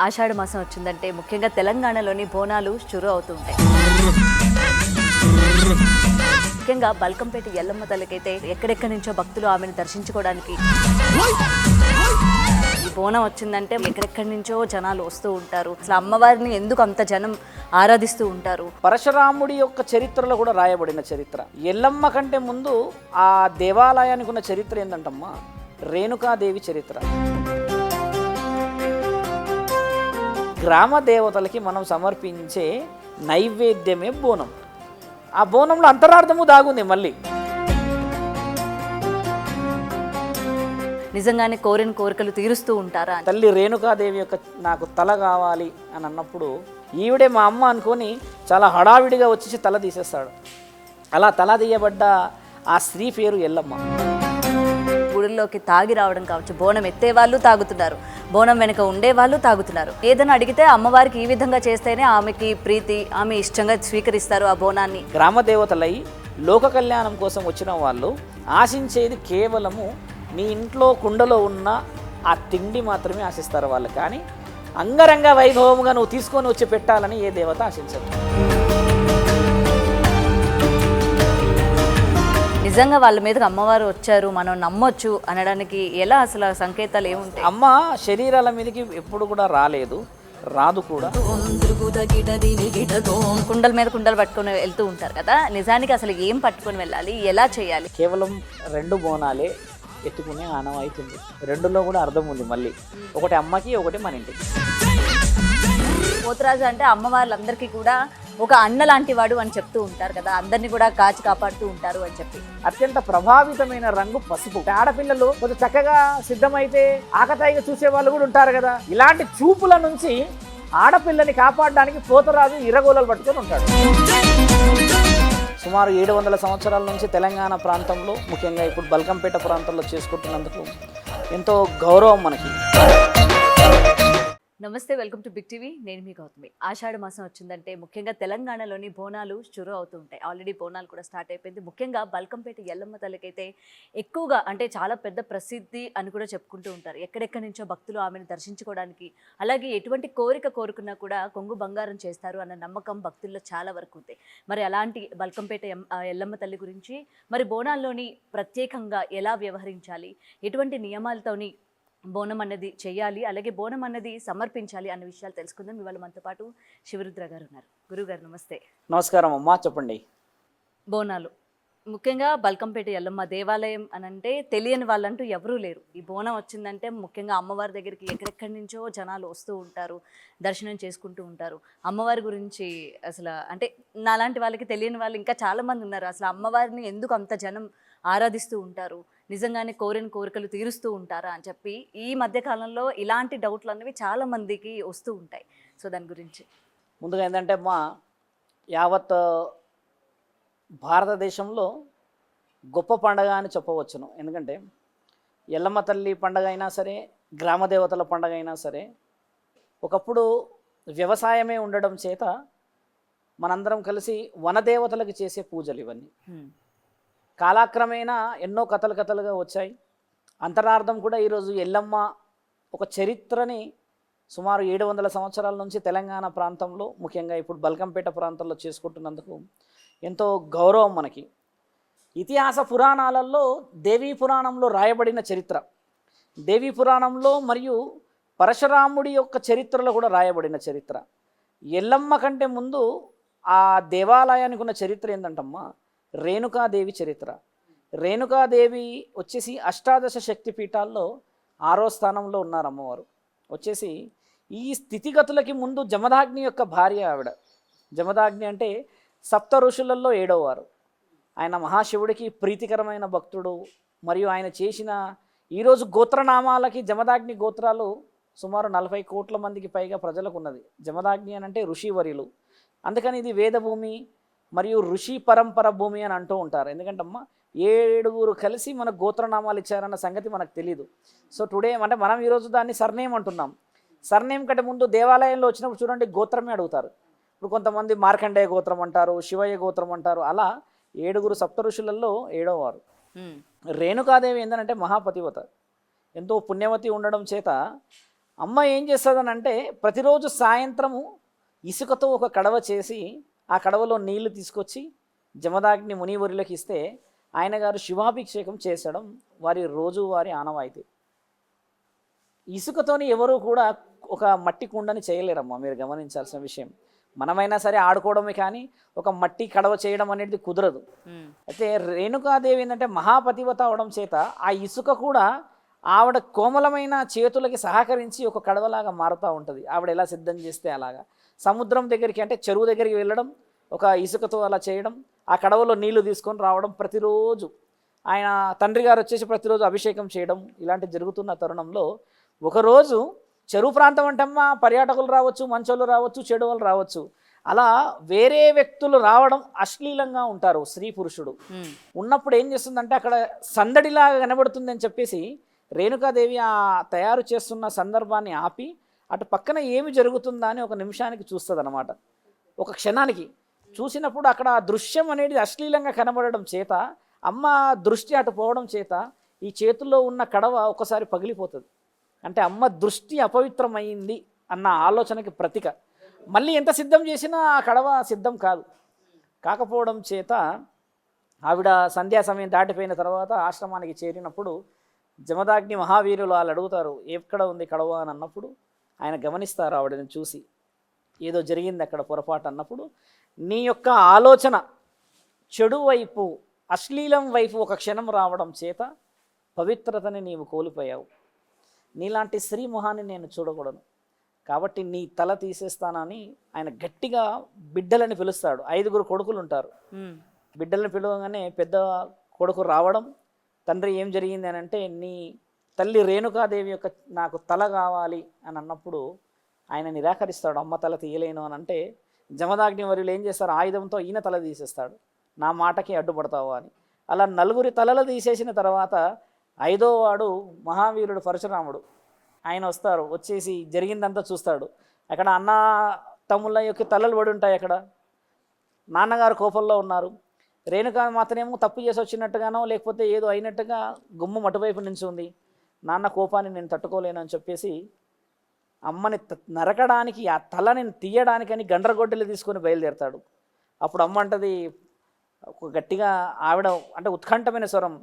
ఆషాఢ మాసం వచ్చిందంటే ముఖ్యంగా తెలంగాణలోని బోనాలు షురు అవుతూ ఉంటాయి. ముఖ్యంగా బల్కంపేట ఎల్లమ్మ తల్లికైతే ఎక్కడెక్కడి నుంచో భక్తులు ఆమెను దర్శించుకోవడానికి ఈ బోనం వచ్చిందంటే ఎక్కడెక్కడి నుంచో జనాలు వస్తూ ఉంటారు. అసలు అమ్మవారిని ఎందుకు అంత జనం ఆరాధిస్తూ ఉంటారు? పరశురాముడి యొక్క చరిత్రలో కూడా రాయబడిన చరిత్ర. ఎల్లమ్మ కంటే ముందు ఆ దేవాలయానికి ఉన్న చరిత్ర ఏంటంటమ్మా, రేణుకాదేవి చరిత్ర. గ్రామ దేవతలకి మనం సమర్పించే నైవేద్యమే బోనం. ఆ బోనంలో అంతరార్థము దాగుంది. మళ్ళీ నిజంగానే కోరిన కోరికలు తీరుస్తూ ఉంటారా? తల్లి రేణుకాదేవి యొక్క నాకు తల కావాలి అని అన్నప్పుడు ఈవిడే మా అమ్మ అనుకొని చాలా హడావిడిగా వచ్చేసి తల తీసేస్తాడు. అలా తల తీయబడ్డ ఆ స్త్రీ పేరు ఎల్లమ్మ. గుడిలోకి తాగి రావడం కావచ్చు, బోనం ఎత్తేవాళ్ళు తాగుతున్నారు, బోనం వెనుక ఉండేవాళ్ళు తాగుతున్నారు. ఏదైనా అడిగితే అమ్మవారికి ఈ విధంగా చేస్తేనే ఆమెకి ప్రీతి, ఆమె ఇష్టంగా స్వీకరిస్తారు ఆ బోనాన్ని. గ్రామ దేవతలై లోక కళ్యాణం కోసం వచ్చిన వాళ్ళు ఆశించేది కేవలము మీ ఇంట్లో కుండలో ఉన్న ఆ తిండి మాత్రమే ఆశిస్తారు వాళ్ళు. కానీ అంగరంగ వైభవముగా నువ్వు తీసుకొని వచ్చి పెట్టాలని ఏ దేవత ఆశించదు. నిజంగా వాళ్ళ మీదకి అమ్మవారు వచ్చారు, మనం నమ్మొచ్చు అనడానికి ఎలా అసలు సంకేతాలు ఏముంటాయి? అమ్మ శరీరాల మీదకి ఎప్పుడు కూడా రాలేదు, రాదు కూడా. కుండల మీద కుండలు పట్టుకొని వెళ్తూ ఉంటారు కదా, నిజానికి అసలు ఏం పట్టుకొని వెళ్ళాలి, ఎలా చేయాలి? కేవలం 2 బోనాలే ఎత్తుకునే ఆనవాయితుంది. 2లో కూడా అర్థం ఉంది. మళ్ళీ ఒకటి అమ్మకి, ఒకటి మన ఇంటికి. పోతురాజు అంటే అమ్మవార్లందరికీ కూడా ఒక అన్న లాంటి వాడు అని చెప్తూ ఉంటారు కదా, అందరినీ కూడా కాచి కాపాడుతూ ఉంటారు అని చెప్పి. అత్యంత ప్రభావితమైన రంగు పసుపు. ఆడపిల్లలు కొంచెం చక్కగా సిద్ధమైతే ఆకతాయిగా చూసే వాళ్ళు కూడా ఉంటారు కదా. ఇలాంటి చూపుల నుంచి ఆడపిల్లని కాపాడడానికి పోతురాజు ఇరగోలలు పట్టుకొని ఉంటాడు. సుమారు 700 సంవత్సరాల నుంచి తెలంగాణ ప్రాంతంలో, ముఖ్యంగా ఇప్పుడు బల్కంపేట ప్రాంతంలో చేసుకుంటున్నందుకు ఎంతో గౌరవం మనకి. నమస్తే, వెల్కమ్ టు బిగ్ టీవీ. నేను మీ గౌతమి. ఆషాఢ మాసం వచ్చిందంటే ముఖ్యంగా తెలంగాణలోని బోనాలు షురు అవుతూ ఉంటాయి. ఆల్రెడీ బోనాలు కూడా స్టార్ట్ అయిపోయింది. ముఖ్యంగా బల్కంపేట ఎల్లమ్మ తల్లికైతే ఎక్కువగా, అంటే చాలా పెద్ద ప్రసిద్ధి అని కూడా చెప్పుకుంటూ ఉంటారు. ఎక్కడెక్కడి నుంచో భక్తులు ఆమెను దర్శించుకోవడానికి, అలాగే ఎటువంటి కోరిక కోరుకున్నా కూడా కొంగు బంగారం చేస్తారు అన్న నమ్మకం భక్తుల్లో చాలా వరకు ఉంది. మరి అలాంటి బల్కంపేట ఎల్లమ్మ తల్లి గురించి, మరి బోనాల్లోని ప్రత్యేకంగా ఎలా వ్యవహరించాలి, ఎటువంటి నియమాలతోని బోనం అన్నది చేయాలి, అలాగే బోనం అన్నది సమర్పించాలి అన్న విషయాలు తెలుసుకుందాం. ఇవాళ మనతో పాటు శివరుద్ర గారు ఉన్నారు. గురుగారు నమస్తే. నమస్కారం అమ్మా, చెప్పండి. బోనాలు ముఖ్యంగా బల్కంపేట ఎల్లమ్మ దేవాలయం అని అంటే తెలియని వాళ్ళంటూ ఎవరూ లేరు. ఈ బోనం వచ్చిందంటే ముఖ్యంగా అమ్మవారి దగ్గరికి ఎక్కడెక్కడి నుంచో జనాలు వస్తూ ఉంటారు, దర్శనం చేసుకుంటూ ఉంటారు. అమ్మవారి గురించి అసలు అంటే నాలాంటి వాళ్ళకి తెలియని వాళ్ళు ఇంకా చాలామంది ఉన్నారు. అసలు అమ్మవారిని ఎందుకు అంత జనం ఆరాధిస్తూ ఉంటారు, నిజంగానే కోరిన కోరికలు తీరుస్తూ ఉంటారా అని చెప్పి ఈ మధ్యకాలంలో ఇలాంటి డౌట్లు అనేవి చాలా మందికి వస్తూ ఉంటాయి. సో దాని గురించి ముందుగా ఏంటంటే అమ్మా, యావత్ భారతదేశంలో గొప్ప పండగ అని చెప్పవచ్చును. ఎందుకంటే ఎల్లమ్మ తల్లి పండగ అయినా సరే, గ్రామ దేవతల పండగ అయినా సరే, ఒకప్పుడు వ్యవసాయమే ఉండడం చేత మనందరం కలిసి వనదేవతలకు చేసే పూజలు ఇవన్నీ. కాలక్రమేణా ఎన్నో కథలుగా వచ్చాయి. అంతరార్థం కూడా ఈరోజు ఎల్లమ్మ ఒక చరిత్రని సుమారు 700 సంవత్సరాల నుంచి తెలంగాణ ప్రాంతంలో, ముఖ్యంగా ఇప్పుడు బల్కంపేట ప్రాంతంలో చేసుకుంటున్నందుకు ఎంతో గౌరవం మనకి. ఇతిహాస పురాణాలలో దేవీ పురాణంలో రాయబడిన చరిత్ర, దేవీ పురాణంలో మరియు పరశురాముడి యొక్క చరిత్రలో కూడా రాయబడిన చరిత్ర. ఎల్లమ్మ కంటే ముందు ఆ దేవాలయానికి ఉన్న చరిత్ర ఏంటంటమ్మా, రేణుకాదేవి చరిత్ర. రేణుకాదేవి వచ్చేసి అష్టాదశ శక్తి పీఠాల్లో 6వ స్థానంలో ఉన్నారు అమ్మవారు. వచ్చేసి ఈ స్థితిగతులకి ముందు జమదాగ్ని యొక్క భార్య ఆవిడ. జమదాగ్ని అంటే సప్త ఋషులలో 7వ వారు. ఆయన మహాశివుడికి ప్రీతికరమైన భక్తుడు. మరియు ఆయన చేసిన ఈరోజు గోత్రనామాలకి జమదాగ్ని గోత్రాలు సుమారు 40 కోట్ల మందికి పైగా ప్రజలకు ఉన్నది. జమదాగ్ని అని అంటే ఋషివర్యులు. అందుకని ఇది వేదభూమి మరియు ఋషి పరంపర భూమి అని అంటూ ఉంటారు. ఎందుకంటే అమ్మ 7 కలిసి మన గోత్రనామాలు ఇచ్చారన్న సంగతి మనకు తెలీదు. సో టుడే అంటే మనం ఈరోజు దాన్ని సర్నేమ్ అంటున్నాం. సర్నేమ్ కంటే ముందు దేవాలయంలో వచ్చినప్పుడు చూడండి గోత్రమే అడుగుతారు. ఇప్పుడు కొంతమంది మార్కండేయ గోత్రం అంటారు, శివయ్య గోత్రం అంటారు. అలా 7 సప్త ఋషులలో 7వ వారు. రేణుకాదేవి ఏంటంటే మహాపతివత, ఎంతో పుణ్యవతి ఉండడం చేత అమ్మ ఏం చేస్తుందనంటే ప్రతిరోజు సాయంత్రము ఇసుకతో ఒక కడవ చేసి ఆ కడవలో నీళ్లు తీసుకొచ్చి జమదాగ్ని మునివరులకు ఇస్తే ఆయన గారు శివాభిషేకం చేసడం వారి రోజువారి ఆనవాయితీ. ఇసుకతోని ఎవరు కూడా ఒక మట్టి కుండని చేయలేరమ్మా, మీరు గమనించాల్సిన విషయం. మనమైనా సరే ఆడుకోవడమే కానీ ఒక మట్టి కడవ చేయడం అనేది కుదరదు. అయితే రేణుకాదేవి ఏంటంటే మహాపతివత అవడం చేత ఆ ఇసుక కూడా ఆవిడ కోమలమైన చేతులకి సహకరించి ఒక కడవలాగా మారుతూ ఉంటుంది. ఆవిడ ఎలా సిద్ధం చేస్తే అలాగా సముద్రం దగ్గరికి అంటే చెరువు దగ్గరికి వెళ్ళడం, ఒక ఇసుకతో అలా చేయడం, ఆ కడవలో నీళ్లు తీసుకొని రావడం, ప్రతిరోజు ఆయన తండ్రి గారు వచ్చేసి ప్రతిరోజు అభిషేకం చేయడం, ఇలాంటి జరుగుతున్న తరుణంలో ఒకరోజు చెరువు ప్రాంతం అంటమ్మా పర్యాటకులు రావచ్చు, మంచోళ్ళు రావచ్చు, చెడు వాళ్ళు రావచ్చు, అలా వేరే వ్యక్తులు రావడం అశ్లీలంగా ఉంటారు. స్త్రీ పురుషుడు ఉన్నప్పుడు ఏం చేస్తుందంటే అక్కడ సందడిలాగా కనబడుతుందని చెప్పేసి రేణుకాదేవి ఆ తయారు చేస్తున్న సందర్భాన్ని ఆపి అటు పక్కన ఏమి జరుగుతుందా అని ఒక నిమిషానికి చూస్తుంది అన్నమాట. ఒక క్షణానికి చూసినప్పుడు అక్కడ ఆ దృశ్యం అనేది అశ్లీలంగా కనబడడం చేత అమ్మ దృష్టి అటు పోవడం చేత ఈ చేతుల్లో ఉన్న కడవ ఒకసారి పగిలిపోతుంది. అంటే అమ్మ దృష్టి అపవిత్రమైంది అన్న ఆలోచనకి ప్రతీక. మళ్ళీ ఎంత సిద్ధం చేసినా ఆ కడవ సిద్ధం కాకపోవడం చేత ఆవిడ సంధ్యా సమయం దాటిపోయిన తర్వాత ఆశ్రమానికి చేరినప్పుడు జమదాగ్ని మహావీరులు వాళ్ళు అడుగుతారు ఎక్కడ ఉంది కడవ అని అన్నప్పుడు ఆయన గమనిస్తారు ఆవిడని చూసి ఏదో జరిగింది అక్కడ పొరపాటు అన్నప్పుడు, నీ యొక్క ఆలోచన చెడు వైపు అశ్లీలం వైపు ఒక క్షణం రావడం చేత పవిత్రతని నీవు కోల్పోయావు. నీలాంటి స్త్రీ మొహాన్ని నేను చూడకూడదు కాబట్టి నీ తల తీసేస్తానని ఆయన గట్టిగా బిడ్డలని పిలుస్తాడు. 5 కొడుకులు ఉంటారు. బిడ్డలను పిలవగానే పెద్ద కొడుకు రావడం, తండ్రి ఏం జరిగింది అని అంటే నీ తల్లి రేణుకాదేవి యొక్క నాకు తల కావాలి అని అన్నప్పుడు ఆయన నిరాకరిస్తాడు. అమ్మ తల తీయలేను అని అంటే జమదాగ్ని వర్యులు ఏం చేస్తారు, ఆయుధంతో ఈయన తల తీసేస్తాడు, నా మాటకి అడ్డుపడతావు అని. అలా 4 తలలు తీసేసిన తర్వాత 5వ వాడు మహావీరుడు పరశురాముడు ఆయన వస్తారు. వచ్చేసి జరిగిందంతా చూస్తాడు. అక్కడ అన్న తమ్ముళ్ళ యొక్క తలలు పడి ఉంటాయి. అక్కడ నాన్నగారు కోపంలో ఉన్నారు. రేణుకా మాత్రమేమో తప్పు చేసి వచ్చినట్టుగానో లేకపోతే ఏదో అయినట్టుగా గుమ్మం అటువైపు నుంచి ఉంది. నాన్న కోపాన్ని నేను తట్టుకోలేను అని చెప్పేసి అమ్మని నరకడానికి ఆ తలని తీయడానికని గండ్రగొడ్డలు తీసుకొని బయలుదేరతాడు. అప్పుడు అమ్మ అంటది గట్టిగా, ఆవిడ అంటే ఉత్కంఠమైన స్వరం,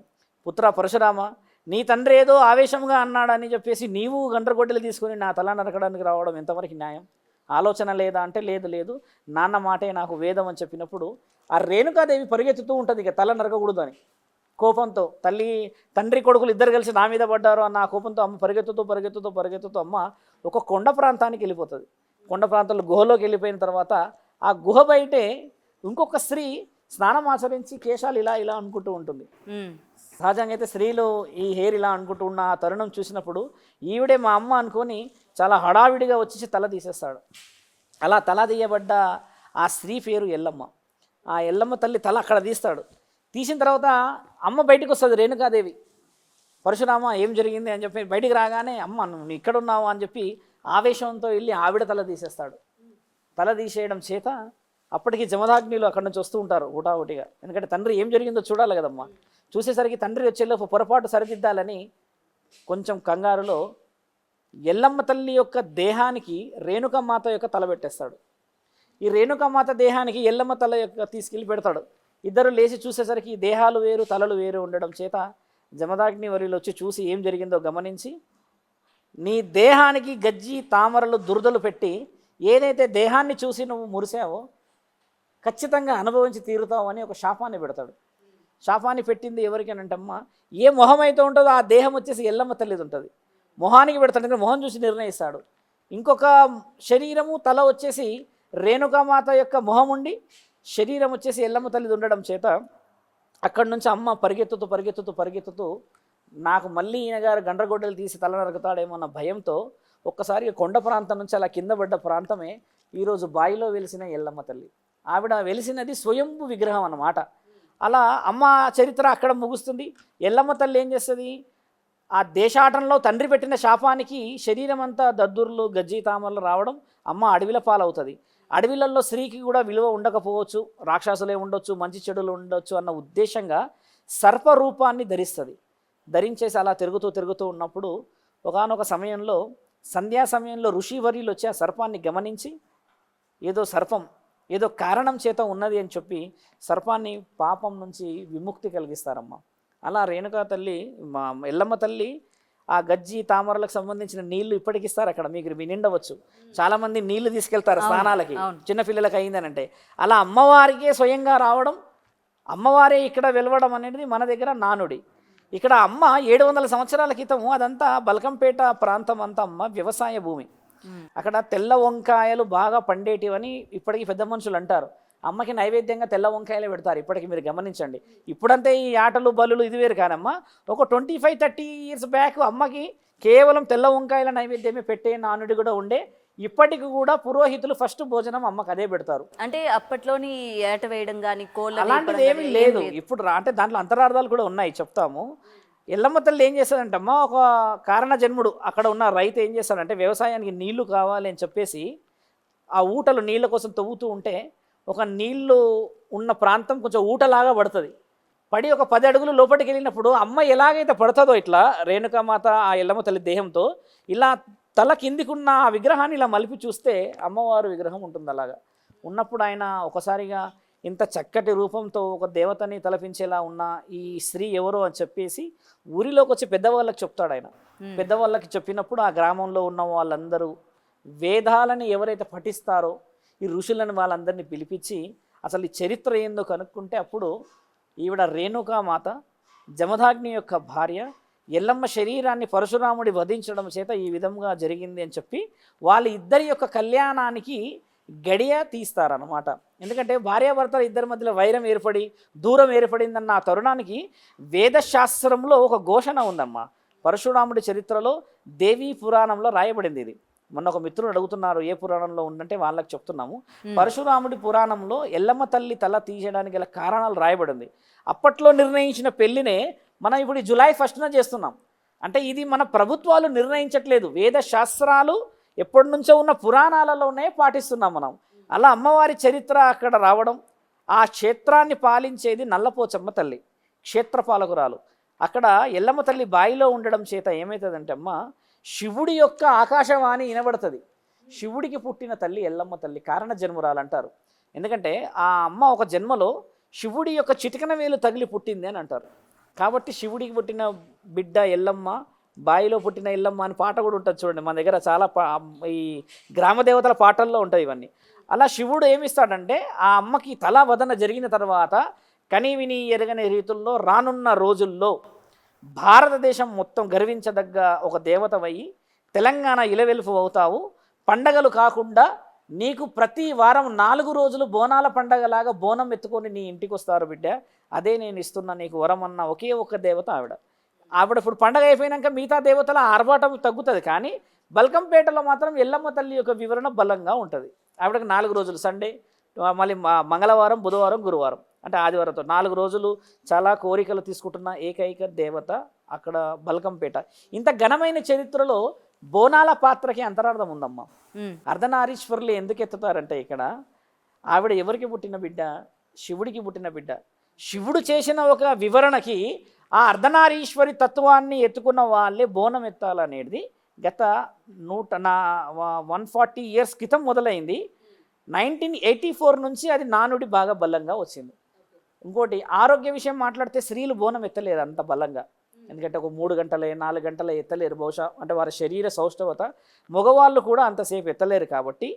పుత్ర పరశురామ, నీ తండ్రి ఏదో ఆవేశంగా అన్నాడని చెప్పేసి నీవు గండ్రగొడ్డలు తీసుకొని నా తల నరకడానికి రావడం ఎంతవరకు న్యాయం? ఆలోచన లేదా అంటే లేదు, నాన్న మాటే నాకు వేదం అని చెప్పినప్పుడు ఆ రేణుకాదేవి పరిగెత్తుతూ ఉంటుంది ఇక తల నరకకూడదు అని కోపంతో. తండ్రి కొడుకులు ఇద్దరు కలిసి నా మీద పడ్డారు అన్న కోపంతో అమ్మ పరిగెత్తుతూ అమ్మ ఒక కొండ ప్రాంతానికి వెళ్ళిపోతుంది. కొండ ప్రాంతంలో గుహలోకి వెళ్ళిపోయిన తర్వాత ఆ గుహ బయటే ఇంకొక స్త్రీ స్నానం ఆచరించి కేశాలు ఇలా అనుకుంటూ ఉంటుంది. సహజంగా అయితే స్త్రీలు ఈ హెయిర్ ఇలా అనుకుంటూ ఉన్న ఆ తరుణం చూసినప్పుడు ఈవిడే మా అమ్మ అనుకొని చాలా హడావిడిగా వచ్చేసి తల తీసేస్తాడు. అలా తల తీయబడ్డ ఆ స్త్రీ పేరు ఎల్లమ్మ. ఆ ఎల్లమ్మ తల్లి తల అక్కడ తీస్తాడు. తీసిన తర్వాత అమ్మ బయటికి వస్తుంది రేణుకాదేవి. పరశురామ ఏం జరిగింది అని చెప్పి బయటికి రాగానే అమ్మ నువ్వు ఇక్కడ ఉన్నావు అని చెప్పి ఆవేశంతో వెళ్ళి ఆవిడ తల తీసేస్తాడు. తల తీసేయడం చేత అప్పటికి జమదాగ్నిలు అక్కడి నుంచి వస్తూ ఉంటారు హుటాహుటిగా. ఎందుకంటే తండ్రి ఏం జరిగిందో చూడాలి కదమ్మా. చూసేసరికి తండ్రి వచ్చేలోపు పొరపాటు సరిదిద్దాలని కొంచెం కంగారులో ఎల్లమ్మ తల్లి యొక్క దేహానికి రేణుకమాత యొక్క తల పెట్టేస్తాడు. ఈ రేణుకమాత దేహానికి ఎల్లమ్మ తల యొక్క తీసుకెళ్ళి పెడతాడు. ఇద్దరు లేచి చూసేసరికి దేహాలు వేరు తలలు వేరు ఉండడం చేత జమదాగ్ని వర్యులు వచ్చి చూసి ఏం జరిగిందో గమనించి, నీ దేహానికి గజ్జి తామరలు దురదలు పెట్టి ఏదైతే దేహాన్ని చూసి నువ్వు మురిసావో ఖచ్చితంగా అనుభవించి తీరుతావు అని ఒక శాపాన్ని పెడతాడు. శాపాన్ని పెట్టింది ఎవరికేనంటమ్మా, ఏ మొహం అయితే ఉంటుందో ఆ దేహం వచ్చేసి ఎల్లమ్మ తల్లిది ఉంటుంది. మొహానికి పెడతాడు, ఎందుకంటే మొహం చూసి నిర్ణయిస్తాడు. ఇంకొక శరీరము తల వచ్చేసి రేణుకామాత యొక్క మొహం ఉండి శరీరం వచ్చేసి ఎల్లమ్మ తల్లిది ఉండడం చేత అక్కడి నుంచి అమ్మ పరిగెత్తుతూ నాకు మళ్ళీ ఈయన గారు గండ్రగొడ్డలు తీసి తల నరుకుతాడేమో అన్న భయంతో ఒక్కసారి కొండ ప్రాంతం నుంచి అలా కింద పడ్డ ప్రాంతమే ఈరోజు బాయిలో వెలిసిన ఎల్లమ్మ తల్లి. ఆవిడ వెలిసినది స్వయంభు విగ్రహం అన్నమాట. అలా అమ్మ చరిత్ర అక్కడ ముగుస్తుంది. ఎల్లమ్మ తల్లి ఏం చేస్తుంది, ఆ దేశాటంలో తండ్రి పెట్టిన శాపానికి శరీరం అంతా దద్దుర్లు గజ్జి తామరలు రావడం, అమ్మ అడవిల పాలవుతుంది. అడవిలలో స్త్రీకి కూడా విలువ ఉండకపోవచ్చు, రాక్షసులే ఉండొచ్చు, మంచి చెడులు ఉండొచ్చు అన్న ఉద్దేశంగా సర్పరూపాన్ని ధరిస్తుంది. ధరించేసి అలా తిరుగుతూ ఉన్నప్పుడు ఒకానొక సమయంలో సంధ్యా సమయంలో ఋషివర్యులు వచ్చి ఆ సర్పాన్ని గమనించి సర్పం ఏదో కారణం చేత ఉన్నది అని చెప్పి సర్పాన్ని పాపం నుంచి విముక్తి కలిగిస్తారమ్మ. అలా రేణుకా తల్లి మా ఎల్లమ్మ తల్లి ఆ గజ్జి తామరలకు సంబంధించిన నీళ్లు ఇప్పటికి ఇస్తారు అక్కడ. మీకు వినిండవచ్చు, చాలామంది నీళ్లు తీసుకెళ్తారు స్నానాలకి చిన్నపిల్లలకి అయిందనంటే. అలా అమ్మవారికే స్వయంగా రావడం, అమ్మవారే ఇక్కడ వెలవడం అనేది మన దగ్గర నానుడి. ఇక్కడ అమ్మ 700 సంవత్సరాల క్రితము అదంతా బల్కంపేట ప్రాంతం అంతా అమ్మ వ్యవసాయ భూమి. అక్కడ తెల్ల వంకాయలు బాగా పండేటివని ఇప్పటికీ పెద్ద మనుషులు అంటారు. అమ్మకి నైవేద్యంగా తెల్ల వంకాయలే పెడతారు ఇప్పటికి, మీరు గమనించండి. ఇప్పుడంతే ఈ ఆటలు బలులు ఇది వేరు కానమ్మా. ఒక 25-30 years బ్యాక్ అమ్మకి కేవలం తెల్ల వంకాయల నైవేద్యమే పెట్టే నానుడి కూడా ఉండే. ఇప్పటికి కూడా పురోహితులు ఫస్ట్ భోజనం అమ్మకి అదే పెడతారు. అంటే అప్పట్లోని ఏట వేయడం కానీ కోళ్ళ అలాంటిది ఏమీ లేదు ఇప్పుడు. అంటే దాంట్లో అంతరార్థాలు కూడా ఉన్నాయి, చెప్తాము. ఎల్లమ్మ తల్లి ఏం చేస్తాడంటమ్మా, ఒక కారణ జన్ముడు అక్కడ ఉన్న రైతు ఏం చేస్తాడంటే వ్యవసాయానికి నీళ్లు కావాలి అని చెప్పేసి ఆ ఊటలు నీళ్ళ కోసం తవ్వుతూ ఉంటే ఒక నీళ్లు ఉన్న ప్రాంతం కొంచెం ఊటలాగా పడుతుంది. పడి ఒక 10 అడుగులు లోపలికి వెళ్ళినప్పుడు అమ్మ ఎలాగైతే పడుతుందో ఇట్లా రేణుకామాత ఆ ఎల్లమ్మ తల్లి దేహంతో ఇలా తల కిందికున్న ఆ విగ్రహాన్ని ఇలా మలిపి చూస్తే అమ్మవారు విగ్రహం ఉంటుంది. అలాగా ఉన్నప్పుడు ఆయన ఒకసారిగా ఇంత చక్కటి రూపంతో ఒక దేవతని తలపించేలా ఉన్న ఈ స్త్రీ ఎవరో అని చెప్పేసి ఊరిలోకి వచ్చి పెద్దవాళ్ళకి చెప్తాడు ఆయన. పెద్దవాళ్ళకి చెప్పినప్పుడు ఆ గ్రామంలో ఉన్న వాళ్ళందరూ వేదాలని ఎవరైతే పఠిస్తారో ఈ ఋషులను వాళ్ళందరినీ పిలిపించి అసలు ఈ చరిత్ర ఏందో కనుక్కుంటే అప్పుడు ఈవిడ రేణుకామాత జమదాగ్ని యొక్క భార్య, ఎల్లమ్మ శరీరాన్ని పరశురాముడి వధించడం చేత ఈ విధంగా జరిగింది అని చెప్పి వాళ్ళ ఇద్దరి యొక్క కళ్యాణానికి గడియ తీస్తారనమాట. ఎందుకంటే భార్యాభర్తల ఇద్దరి మధ్యలో వైరం ఏర్పడి దూరం ఏర్పడిందన్న ఆ తరుణానికి వేదశాస్త్రంలో ఒక ఘోషణ ఉందమ్మా. పరశురాముడి చరిత్రలో దేవీ పురాణంలో రాయబడింది ఇది. మొన్న ఒక మిత్రుడు అడుగుతున్నారు ఏ పురాణంలో ఉందంటే వాళ్ళకి చెప్తున్నాము. పరశురాముడి పురాణంలో ఎల్లమ్మ తల్లి తల తీయడానికి గల కారణాలు రాయబడింది. అప్పట్లో నిర్ణయించిన పెళ్లినే మనం ఇప్పుడు జూలై 1న చేస్తున్నాం. అంటే ఇది మన ప్రభుత్వాలు నిర్ణయించట్లేదు, వేద శాస్త్రాలు ఎప్పటి నుంచో ఉన్న పురాణాలలోనే పాటిస్తున్నాం మనం. అలా అమ్మవారి చరిత్ర అక్కడ రావడం, ఆ క్షేత్రాన్ని పాలించేది నల్లపోచమ్మ తల్లి, క్షేత్రపాలకురాలు. అక్కడ ఎల్లమ్మ తల్లి బాయిలో ఉండడం చేత ఏమవుతుందంటే అమ్మ శివుడి యొక్క ఆకాశవాణి వినబడుతుంది. శివుడికి పుట్టిన తల్లి ఎల్లమ్మ తల్లి కారణ జన్మురాలు అంటారు. ఎందుకంటే ఆ అమ్మ ఒక జన్మలో శివుడి యొక్క చిటికన వేలు తగిలి పుట్టింది అని అంటారు. కాబట్టి శివుడికి పుట్టిన బిడ్డ ఎల్లమ్మ, బాయిలో పుట్టిన ఎల్లమ్మ అని పాట కూడా ఉంటుంది చూడండి. మన దగ్గర చాలా ఈ గ్రామ దేవతల పాటల్లో ఉంటాయి ఇవన్నీ. అలా శివుడు ఏమిస్తాడంటే ఆ అమ్మకి తల వదన జరిగిన తర్వాత కనీవిని ఎరగని రీతుల్లో రానున్న రోజుల్లో భారతదేశం మొత్తం గర్వించదగ్గ ఒక దేవతవయ్యి తెలంగాణ ఇలవెలుపు అవుతావు. పండగలు కాకుండా నీకు ప్రతి వారం 4 రోజులు బోనాల పండగలాగా బోనం ఎత్తుకొని నీ ఇంటికి వస్తారు బిడ్డ, అదే నేను ఇస్తున్నా నీకు వరం అన్న ఒకే ఒక్క దేవత ఆవిడ. ఇప్పుడు పండగ అయిపోయినాక మిగతా దేవతల ఆర్భాటం తగ్గుతుంది, కానీ బల్కంపేటలో మాత్రం ఎల్లమ్మ తల్లి యొక్క వివరణ బలంగా ఉంటుంది. ఆవిడకి 4 రోజులు, సండే, మళ్ళీ మంగళవారం, బుధవారం, గురువారం, అంటే ఆదివారంతో 4 రోజులు చాలా కోరికలు తీసుకుంటున్న ఏకైక దేవత అక్కడ బల్కంపేట. ఇంత ఘనమైన చరిత్రలో బోనాల పాత్రకి అంతరార్థం ఉందమ్మా. అర్ధనారీశ్వరులు ఎందుకు ఎత్తుతారంటే ఇక్కడ ఆవిడ ఎవరికి పుట్టిన బిడ్డ? శివుడికి పుట్టిన బిడ్డ. శివుడు చేసిన ఒక వివరణకి ఆ అర్ధనారీశ్వరి తత్వాన్ని ఎత్తుకున్న వాళ్ళే బోనం ఎత్తాలనేది గత 140 years క్రితం మొదలైంది. 1984 నుంచి అది నానుడి బాగా బలంగా వచ్చింది. ఇంకోటి ఆరోగ్య విషయం మాట్లాడితే స్త్రీలు బోనం ఎత్తలేరు అంత బలంగా. ఎందుకంటే ఒక 3 గంటలే 4 గంటలే ఎత్తలేరు బహుశా, అంటే వారి శరీర సౌష్ఠవత. మగవాళ్ళు కూడా అంతసేపు ఎత్తలేరు. కాబట్టి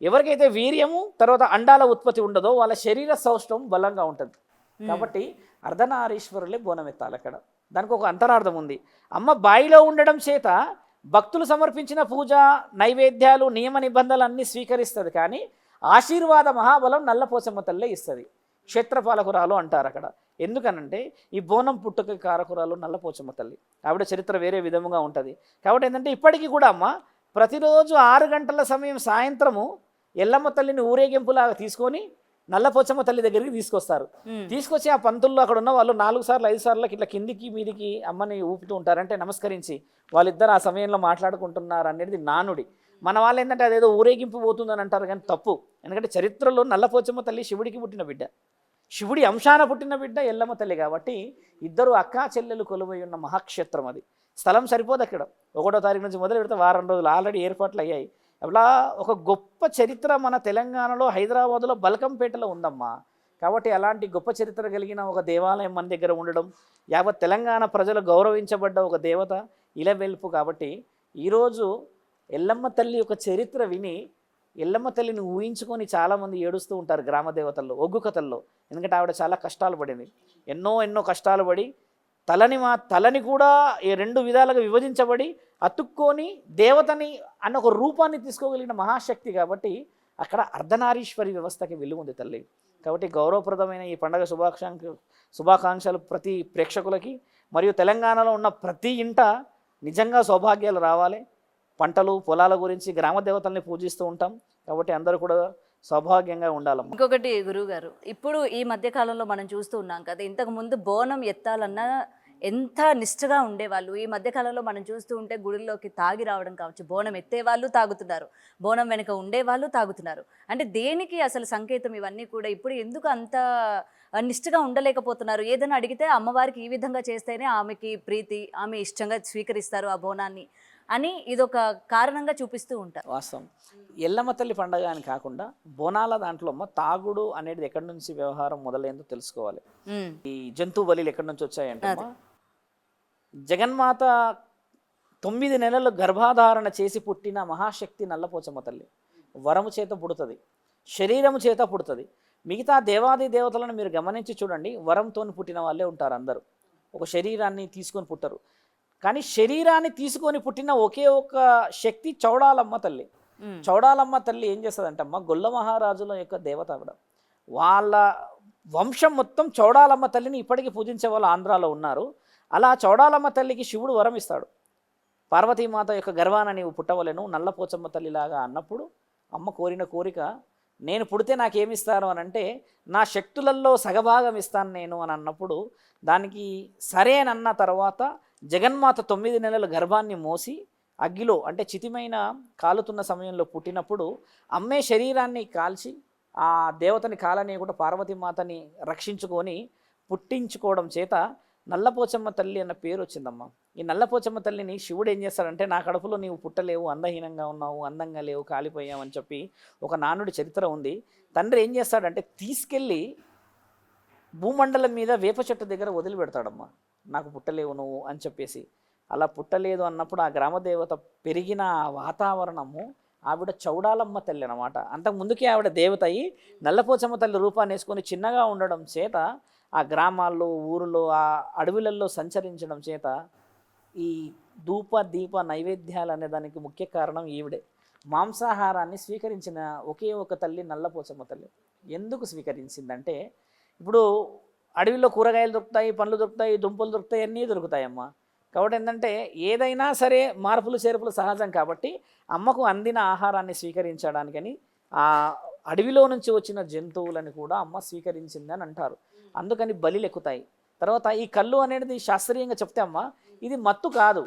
ఎవరికైతే వీర్యము తర్వాత అండాల ఉత్పత్తి ఉండదో వాళ్ళ శరీర సౌష్ఠవం బలంగా ఉంటుంది. కాబట్టి అర్ధనారీశ్వరులే బోనం ఎత్తాలి అక్కడ. దానికి ఒక అంతరార్థం ఉంది. అమ్మ బాయిలో ఉండడం చేత భక్తులు సమర్పించిన పూజ నైవేద్యాలు నియమ నిబంధనలు అన్నీ స్వీకరిస్తుంది, కానీ ఆశీర్వాద మహాబలం నల్లపోచమ్మ తల్లే ఇస్తుంది. క్షేత్రపాలకురాలు అంటారు అక్కడ. ఎందుకనంటే ఈ బోనం పుట్టుక కారకురాలు నల్లపోచమ్మ తల్లి. ఆవిడ చరిత్ర వేరే విధముగా ఉంటుంది. కాబట్టి ఏంటంటే ఇప్పటికీ కూడా అమ్మ ప్రతిరోజు 6 గంటల సమయం సాయంత్రము ఎల్లమ్మ తల్లిని ఊరేగింపులాగా తీసుకొని నల్లపోచమ్మ తల్లి దగ్గరికి తీసుకొస్తారు. తీసుకొచ్చి ఆ పంతుల్లో అక్కడ ఉన్న వాళ్ళు 4 సార్లు 5 సార్లకి ఇట్లా కిందికి మీదికి అమ్మని ఊపుతూ ఉంటారంటే నమస్కరించి వాళ్ళిద్దరు ఆ సమయంలో మాట్లాడుకుంటున్నారు అనేది నానుడి. మన వాళ్ళు ఏంటంటే అదేదో ఊరేగింపు పోతుందని అంటారు, కానీ తప్పు. ఎందుకంటే చరిత్రలో నల్లపోచమ్మ తల్లి శివుడికి పుట్టిన బిడ్డ, శివుడి అంశాన పుట్టిన బిడ్డ ఎల్లమ్మ తల్లి. కాబట్టి ఇద్దరు అక్కా చెల్లెలు కొలువై ఉన్న మహాక్షేత్రం అది. స్థలం సరిపోదు అక్కడ. 1వ తారీఖు నుంచి మొదలు పెడితే వారం రోజులు ఆల్రెడీ ఏర్పాట్లు అయ్యాయి. అలా ఒక గొప్ప చరిత్ర మన తెలంగాణలో హైదరాబాదులో బల్కంపేటలో ఉందమ్మా. కాబట్టి అలాంటి గొప్ప చరిత్ర కలిగిన ఒక దేవాలయం మన దగ్గర ఉండడం, యావత్ తెలంగాణ ప్రజలు గౌరవించబడ్డ ఒక దేవత ఇలవెల్పు. కాబట్టి ఈరోజు ఎల్లమ్మ తల్లి యొక్క చరిత్ర విని ఎల్లమ్మ తల్లిని ఊహించుకొని చాలామంది ఏడుస్తూ ఉంటారు గ్రామ దేవతల్లో, ఒగ్గు కథల్లో. ఎందుకంటే ఆవిడ చాలా కష్టాలు పడింది, ఎన్నో కష్టాలు పడి తలని కూడా ఈ 2 విధాలుగా విభజించబడి అతుక్కొని దేవతని అన్న ఒక రూపాన్ని తీసుకోగలిగిన మహాశక్తి. కాబట్టి అక్కడ అర్ధనారీశ్వరి వ్యవస్థకి విలువ ఉంది తల్లి. కాబట్టి గౌరవప్రదమైన ఈ పండగ శుభాకాంక్షలు ప్రతి ప్రేక్షకులకి. మరియు తెలంగాణలో ఉన్న ప్రతి ఇంట నిజంగా సౌభాగ్యాలు రావాలి. పంటలు పొలాల గురించి గ్రామ దేవతల్ని పూజిస్తూ ఉంటాం. కాబట్టి అందరూ కూడా సౌభాగ్యంగా ఉండాలమ్మా. ఇంకొకటి గురువుగారు, ఇప్పుడు ఈ మధ్య కాలంలో మనం చూస్తూ ఉన్నాం కదా, ఇంతకు ముందు బోనం ఎత్తాలన్నా ఎంత నిష్ఠగా ఉండేవాళ్ళు. ఈ మధ్యకాలంలో మనం చూస్తూ ఉంటే గుడిలోకి తాగి రావడం కావచ్చు, బోనం ఎత్తేవాళ్ళు తాగుతున్నారు, బోనం వెనుక ఉండేవాళ్ళు తాగుతున్నారు. అంటే దేనికి అసలు సంకేతం ఇవన్నీ కూడా? ఇప్పుడు ఎందుకు అంత నిష్ఠగా ఉండలేకపోతున్నారు? ఏదైనా అడిగితే అమ్మవారికి ఈ విధంగా చేస్తేనే ఆమెకి ప్రీతి, ఆమె ఇష్టంగా స్వీకరిస్తారు ఆ బోనాన్ని అని ఇదొక కారణంగా చూపిస్తూ ఉంటారు. వాస్తవం. ఎల్లమ్మ తల్లి పండగ అని కాకుండా బోనాల దాంట్లో తాగుడు అనేది ఎక్కడి నుంచి వ్యవహారం మొదలైందో తెలుసుకోవాలి. ఈ జంతు బలిలు ఎక్కడి నుంచి వచ్చాయంటే జగన్మాత 9 నెలలు గర్భాధారణ చేసి పుట్టిన మహాశక్తి నల్లపోచమ్మ తల్లి. వరము చేత పుడుతుంది, శరీరము చేత పుడుతుంది. మిగతా దేవాది దేవతలను మీరు గమనించి చూడండి, వరంతో పుట్టిన వాళ్ళే ఉంటారు అందరూ. ఒక శరీరాన్ని తీసుకొని పుట్టరు. కానీ శరీరాన్ని తీసుకొని పుట్టిన ఒకే ఒక శక్తి చౌడాలమ్మ తల్లి. చౌడాలమ్మ తల్లి ఏం చేస్తుందంటమ్మా, గొల్ల మహారాజుల యొక్క దేవత ఆవిడ. వాళ్ళ వంశం మొత్తం చౌడాలమ్మ తల్లిని ఇప్పటికీ పూజించే వాళ్ళు ఆంధ్రాలో ఉన్నారు. అలా చౌడాలమ్మ తల్లికి శివుడు వరం ఇస్తాడు, పార్వతీమాత యొక్క గర్వాన నీవు పుట్టవలెను నల్లపోచమ్మ తల్లిలాగా అన్నప్పుడు అమ్మ కోరిన కోరిక, నేను పుడితే నాకేమిస్తారు అని అంటే, నా శక్తులలో సగభాగం ఇస్తాను నేను అని అన్నప్పుడు, దానికి సరే అని అన్న తర్వాత జగన్మాత 9 నెలల గర్భాన్ని మోసి అగ్గిలో అంటే చితిమైన కాలుతున్న సమయంలో పుట్టినప్పుడు అమ్మే శరీరాన్ని కాల్చి ఆ దేవతని కాలనీయకుండా పార్వతీమాతని రక్షించుకొని పుట్టించుకోవడం చేత నల్లపోచమ్మ తల్లి అన్న పేరు వచ్చిందమ్మా. ఈ నల్లపోచమ్మ తల్లిని శివుడు ఏం చేస్తాడంటే, నా కడుపులో నీవు పుట్టలేవు, అందహీనంగా ఉన్నావు, అందంగా లేవు, కాలిపోయావు అని చెప్పి ఒక నానుడి చరిత్ర ఉంది. తండ్రి ఏం చేస్తాడంటే తీసుకెళ్ళి భూమండలం మీద వేప చెట్టు దగ్గర వదిలిపెడతాడమ్మా, నాకు పుట్టలేవు నువ్వు అని చెప్పేసి. అలా పుట్టలేదు అన్నప్పుడు ఆ గ్రామదేవత పెరిగిన వాతావరణము ఆవిడ చౌడాలమ్మ తల్లి అన్నమాట. అంతకు ముందుకే ఆవిడ దేవత అయ్యి నల్లపోచమ్మ తల్లి రూపాన్ని వేసుకొని చిన్నగా ఉండడం చేత ఆ గ్రామాల్లో ఊరిలో ఆ అడవులలో సంచరించడం చేత ఈ ధూప దీప నైవేద్యాలు అనే దానికి ముఖ్య కారణం ఈవిడే. మాంసాహారాన్ని స్వీకరించిన ఒకే ఒక తల్లి నల్లపోచమ్మ తల్లి. ఎందుకు స్వీకరించిందంటే, ఇప్పుడు అడవిలో కూరగాయలు దొరుకుతాయి, పండ్లు దొరుకుతాయి, దుంపలు దొరుకుతాయి, అన్నీ దొరుకుతాయమ్మ. కాబట్టి ఏంటంటే ఏదైనా సరే మార్పులు చేర్పులు సహజం. కాబట్టి అమ్మకు అందిన ఆహారాన్ని స్వీకరించడానికని ఆ అడవిలో నుంచి వచ్చిన జంతువులని కూడా అమ్మ స్వీకరించింది అని అంటారు. అందుకని బలిలు ఎక్కుతాయి. తర్వాత ఈ కళ్ళు అనేది శాస్త్రీయంగా చెప్తే అమ్మ, ఇది మత్తు కాదు,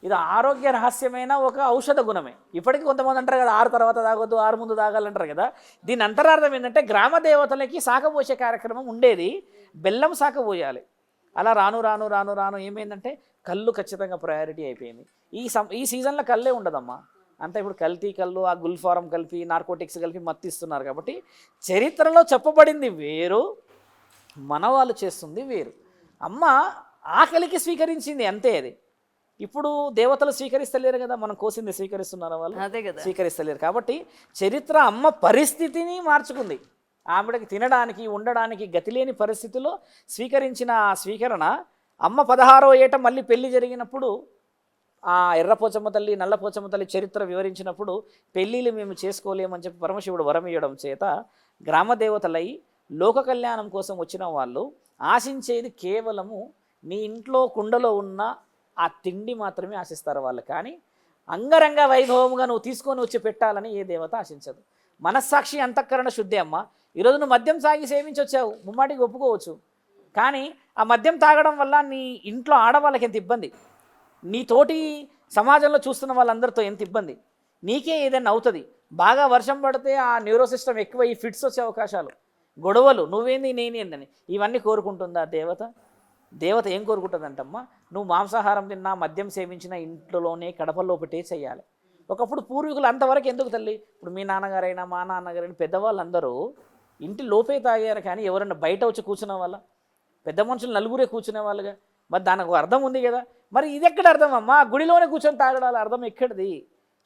ఇది ఆరోగ్య రహస్యమైన ఒక ఔషధ గుణమే. ఇప్పటికీ కొంతమంది అంటారు కదా, 6 తర్వాత తాగొద్దు, 6 ముందు తాగాలంటారు కదా. దీని అంతరార్థం ఏంటంటే, గ్రామ దేవతలకి సాకబోసే కార్యక్రమం ఉండేది, బెల్లం సాకబోయాలి. అలా రాను రాను రాను రాను ఏమైందంటే కళ్ళు ఖచ్చితంగా ప్రయారిటీ అయిపోయింది. ఈ సీజన్లో కళ్ళే ఉండదమ్మా. అంతా ఇప్పుడు కల్తీ కళ్ళు, ఆ గుల్ఫారం కలిపి, నార్కోటిక్స్ కలిపి మత్తిస్తున్నారు. కాబట్టి చరిత్రలో చెప్పబడింది వేరు, మన వాళ్ళు చేస్తుంది వేరు. అమ్మ ఆకలికి స్వీకరించింది అంతే. అది ఇప్పుడు దేవతలు స్వీకరిస్తలేరు కదా, మనం కోసింది స్వీకరిస్తున్నారు వాళ్ళు, అదే కదా, స్వీకరిస్తలేరు. కాబట్టి చరిత్ర అమ్మ పరిస్థితిని మార్చుకుంది. ఆవిడకి తినడానికి ఉండడానికి గతి లేని పరిస్థితిలో స్వీకరించిన ఆ స్వీకరణ అమ్మ 16వ ఏట మళ్ళీ పెళ్లి జరిగినప్పుడు ఆ ఎర్రపోచమ్మ తల్లి నల్లపోచమ్మ తల్లి చరిత్ర వివరించినప్పుడు, పెళ్ళిళ్ళు మేము చేసుకోలేమని చెప్పి పరమశివుడు వరం ఇవ్వడం చేత గ్రామదేవతలై లోక కళ్యాణం కోసం వచ్చిన వాళ్ళు ఆశించేది కేవలము నీ ఇంట్లో కుండలో ఉన్న ఆ తిండి మాత్రమే ఆశిస్తారు వాళ్ళు. కానీ అంగరంగ వైభవముగా నువ్వు తీసుకొని వచ్చి పెట్టాలని ఏ దేవత ఆశించదు. మనస్సాక్షి అంతఃకరణ శుద్ధి అమ్మ. ఈరోజు నువ్వు మద్యం తాగి సేవించి వచ్చావు, ముమ్మాటికి ఒప్పుకోవచ్చు. కానీ ఆ మద్యం తాగడం వల్ల నీ ఇంట్లో ఆడవాళ్ళకి ఎంత ఇబ్బంది, నీ తోటి సమాజంలో చూస్తున్న వాళ్ళందరితో ఎంత ఇబ్బంది, నీకే ఏదైనా అవుతుంది. బాగా వర్షం పడితే ఆ న్యూరో సిస్టమ్ ఎక్కువ, ఈ ఫిట్స్ వచ్చే అవకాశాలు, గొడవలు, నువ్వేంది నేనేందని ఇవన్నీ కోరుకుంటుందా దేవత? దేవత ఏం కోరుకుంటుందంటమ్మా, నువ్వు మాంసాహారం తిన్నా మద్యం సేవించిన ఇంట్లోనే కడపలో ఒకటే చేయాలి. ఒకప్పుడు పూర్వీకులు అంతవరకు ఎందుకు తల్లి? ఇప్పుడు మీ నాన్నగారైనా మా నాన్నగారైనా పెద్దవాళ్ళందరూ ఇంటి లోపే తాగారు, కానీ ఎవరైనా బయట వచ్చి కూర్చునే వాళ్ళ? పెద్ద మనుషులు నలుగురే కూర్చునే వాళ్ళుగా. మరి దానికి ఒక అర్థం ఉంది కదా. మరి ఇది ఎక్కడ అర్థం అమ్మా? గుడిలోనే కూర్చొని తాగడాలి అర్థం ఎక్కడిది?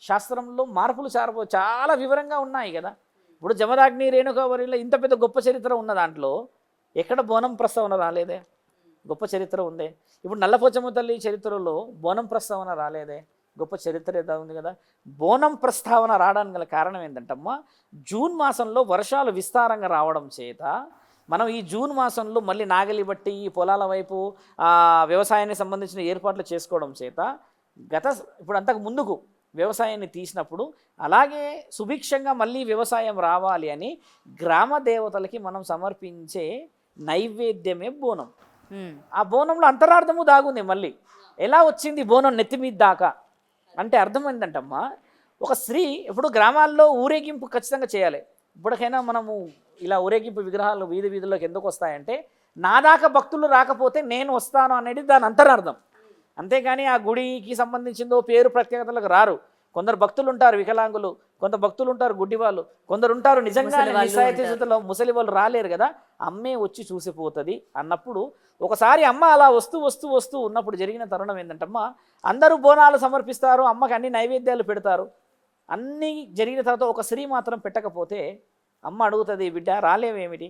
శాస్త్రంలో మార్పులు చాలా వివరంగా ఉన్నాయి కదా. ఇప్పుడు జమదాగ్ని రేణుకావరిలో ఇంత పెద్ద గొప్ప చరిత్ర ఉన్న దాంట్లో ఎక్కడ బోనం ప్రస్తావన రాలేదే? గొప్ప చరిత్ర ఉందే. ఇప్పుడు నల్లపోచమ్మ తల్లి చరిత్రలో బోనం ప్రస్తావన రాలేదే? గొప్ప చరిత్ర ఏదో ఉంది కదా. బోనం ప్రస్తావన రావడానికి గల కారణం ఏంటంటమ్మా, జూన్ మాసంలో వర్షాలు విస్తారంగా రావడం చేత మనం ఈ జూన్ మాసంలో మళ్ళీ నాగలి బట్టి ఈ పొలాల వైపు వ్యవసాయానికి సంబంధించిన ఏర్పాట్లు చేసుకోవడం చేత ఇప్పుడు అంతకు ముందుకు వ్యవసాయాన్ని తీసినప్పుడు అలాగే సుభిక్షంగా మళ్ళీ వ్యవసాయం రావాలి అని గ్రామ దేవతలకి మనం సమర్పించే నైవేద్యమే బోనం. ఆ బోనంలో అంతరార్థము దాగుంది. మళ్ళీ ఎలా వచ్చింది బోనం నెత్తి మీద దాకా అంటే అర్థమైందంటమ్మా, ఒక స్త్రీ ఇప్పుడు గ్రామాల్లో ఊరేగింపు ఖచ్చితంగా చేయాలి. ఇప్పటికైనా మనము ఇలా ఊరేగింపు విగ్రహాలు వీధుల్లోకి ఎందుకు వస్తాయంటే, నా దాకా భక్తులు రాకపోతే నేను వస్తాను అనేది దాని అంతరార్థం. అంతేగాని ఆ గుడికి సంబంధించిందో పేరు ప్రత్యేకతలకు రారు. కొందరు భక్తులు ఉంటారు వికలాంగులు, కొంత భక్తులు ఉంటారు గుడ్డివాళ్ళు, కొందరు ఉంటారు నిజంగా నిస్సాయితీ స్థితిలో ముసలి వాళ్ళు రాలేరు కదా. అమ్మే వచ్చి చూసిపోతుంది అన్నప్పుడు ఒకసారి అమ్మ అలా వస్తూ ఉన్నప్పుడు జరిగిన తరుణం ఏంటంటమ్మా, అందరూ బోనాలు సమర్పిస్తారు, అమ్మకి అన్ని నైవేద్యాలు పెడతారు. అన్నీ జరిగిన తర్వాత ఒక స్త్రీ మాత్రం పెట్టకపోతే అమ్మ అడుగుతుంది, బిడ్డ రాలేవేమిటి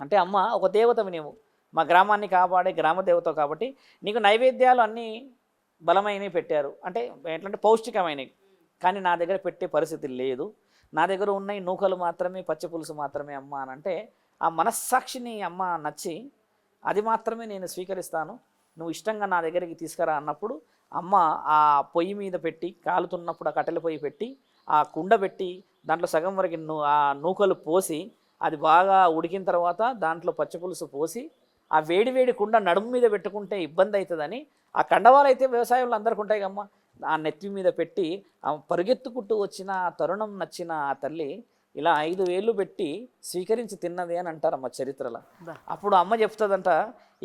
అంటే, అమ్మ ఒక దేవతవి నీవు, మా గ్రామాన్ని కాపాడే గ్రామ దేవత కాబట్టి నీకు నైవేద్యాలు అన్నీ బలమైనవి పెట్టారు, అంటే ఎట్లంటే పౌష్టికమైనవి, కానీ నా దగ్గర పెట్టే పరిస్థితి లేదు, నా దగ్గర ఉన్నాయి నూకలు మాత్రమే, పచ్చి పులుసు మాత్రమే అమ్మ అని అంటే, ఆ మనస్సాక్షిని అమ్మ నచ్చి అది మాత్రమే నేను స్వీకరిస్తాను, నువ్వు ఇష్టంగా నా దగ్గరికి తీసుకురా అన్నప్పుడు అమ్మ ఆ పొయ్యి మీద పెట్టి కాలుతున్నప్పుడు ఆ కట్టెల పొయ్యి పెట్టి ఆ కుండ పెట్టి దాంట్లో సగం వరకు ఆ నూకలు పోసి అది బాగా ఉడికిన తర్వాత దాంట్లో పచ్చిపులుసు పోసి ఆ వేడి కుండ నడుము మీద పెట్టుకుంటే ఇబ్బంది అవుతుందని ఆ కండవాలు అయితే వ్యవసాయంలో అందరికి ఉంటాయి కమ్మా, ఆ నెత్తి మీద పెట్టి ఆ పరుగెత్తుకుంటూ వచ్చిన తరుణం నచ్చిన ఆ తల్లి ఇలా 5 వేలు పెట్టి స్వీకరించి తిన్నది అని అంటారమ్మ చరిత్రలో. అప్పుడు అమ్మ చెప్తుందంట,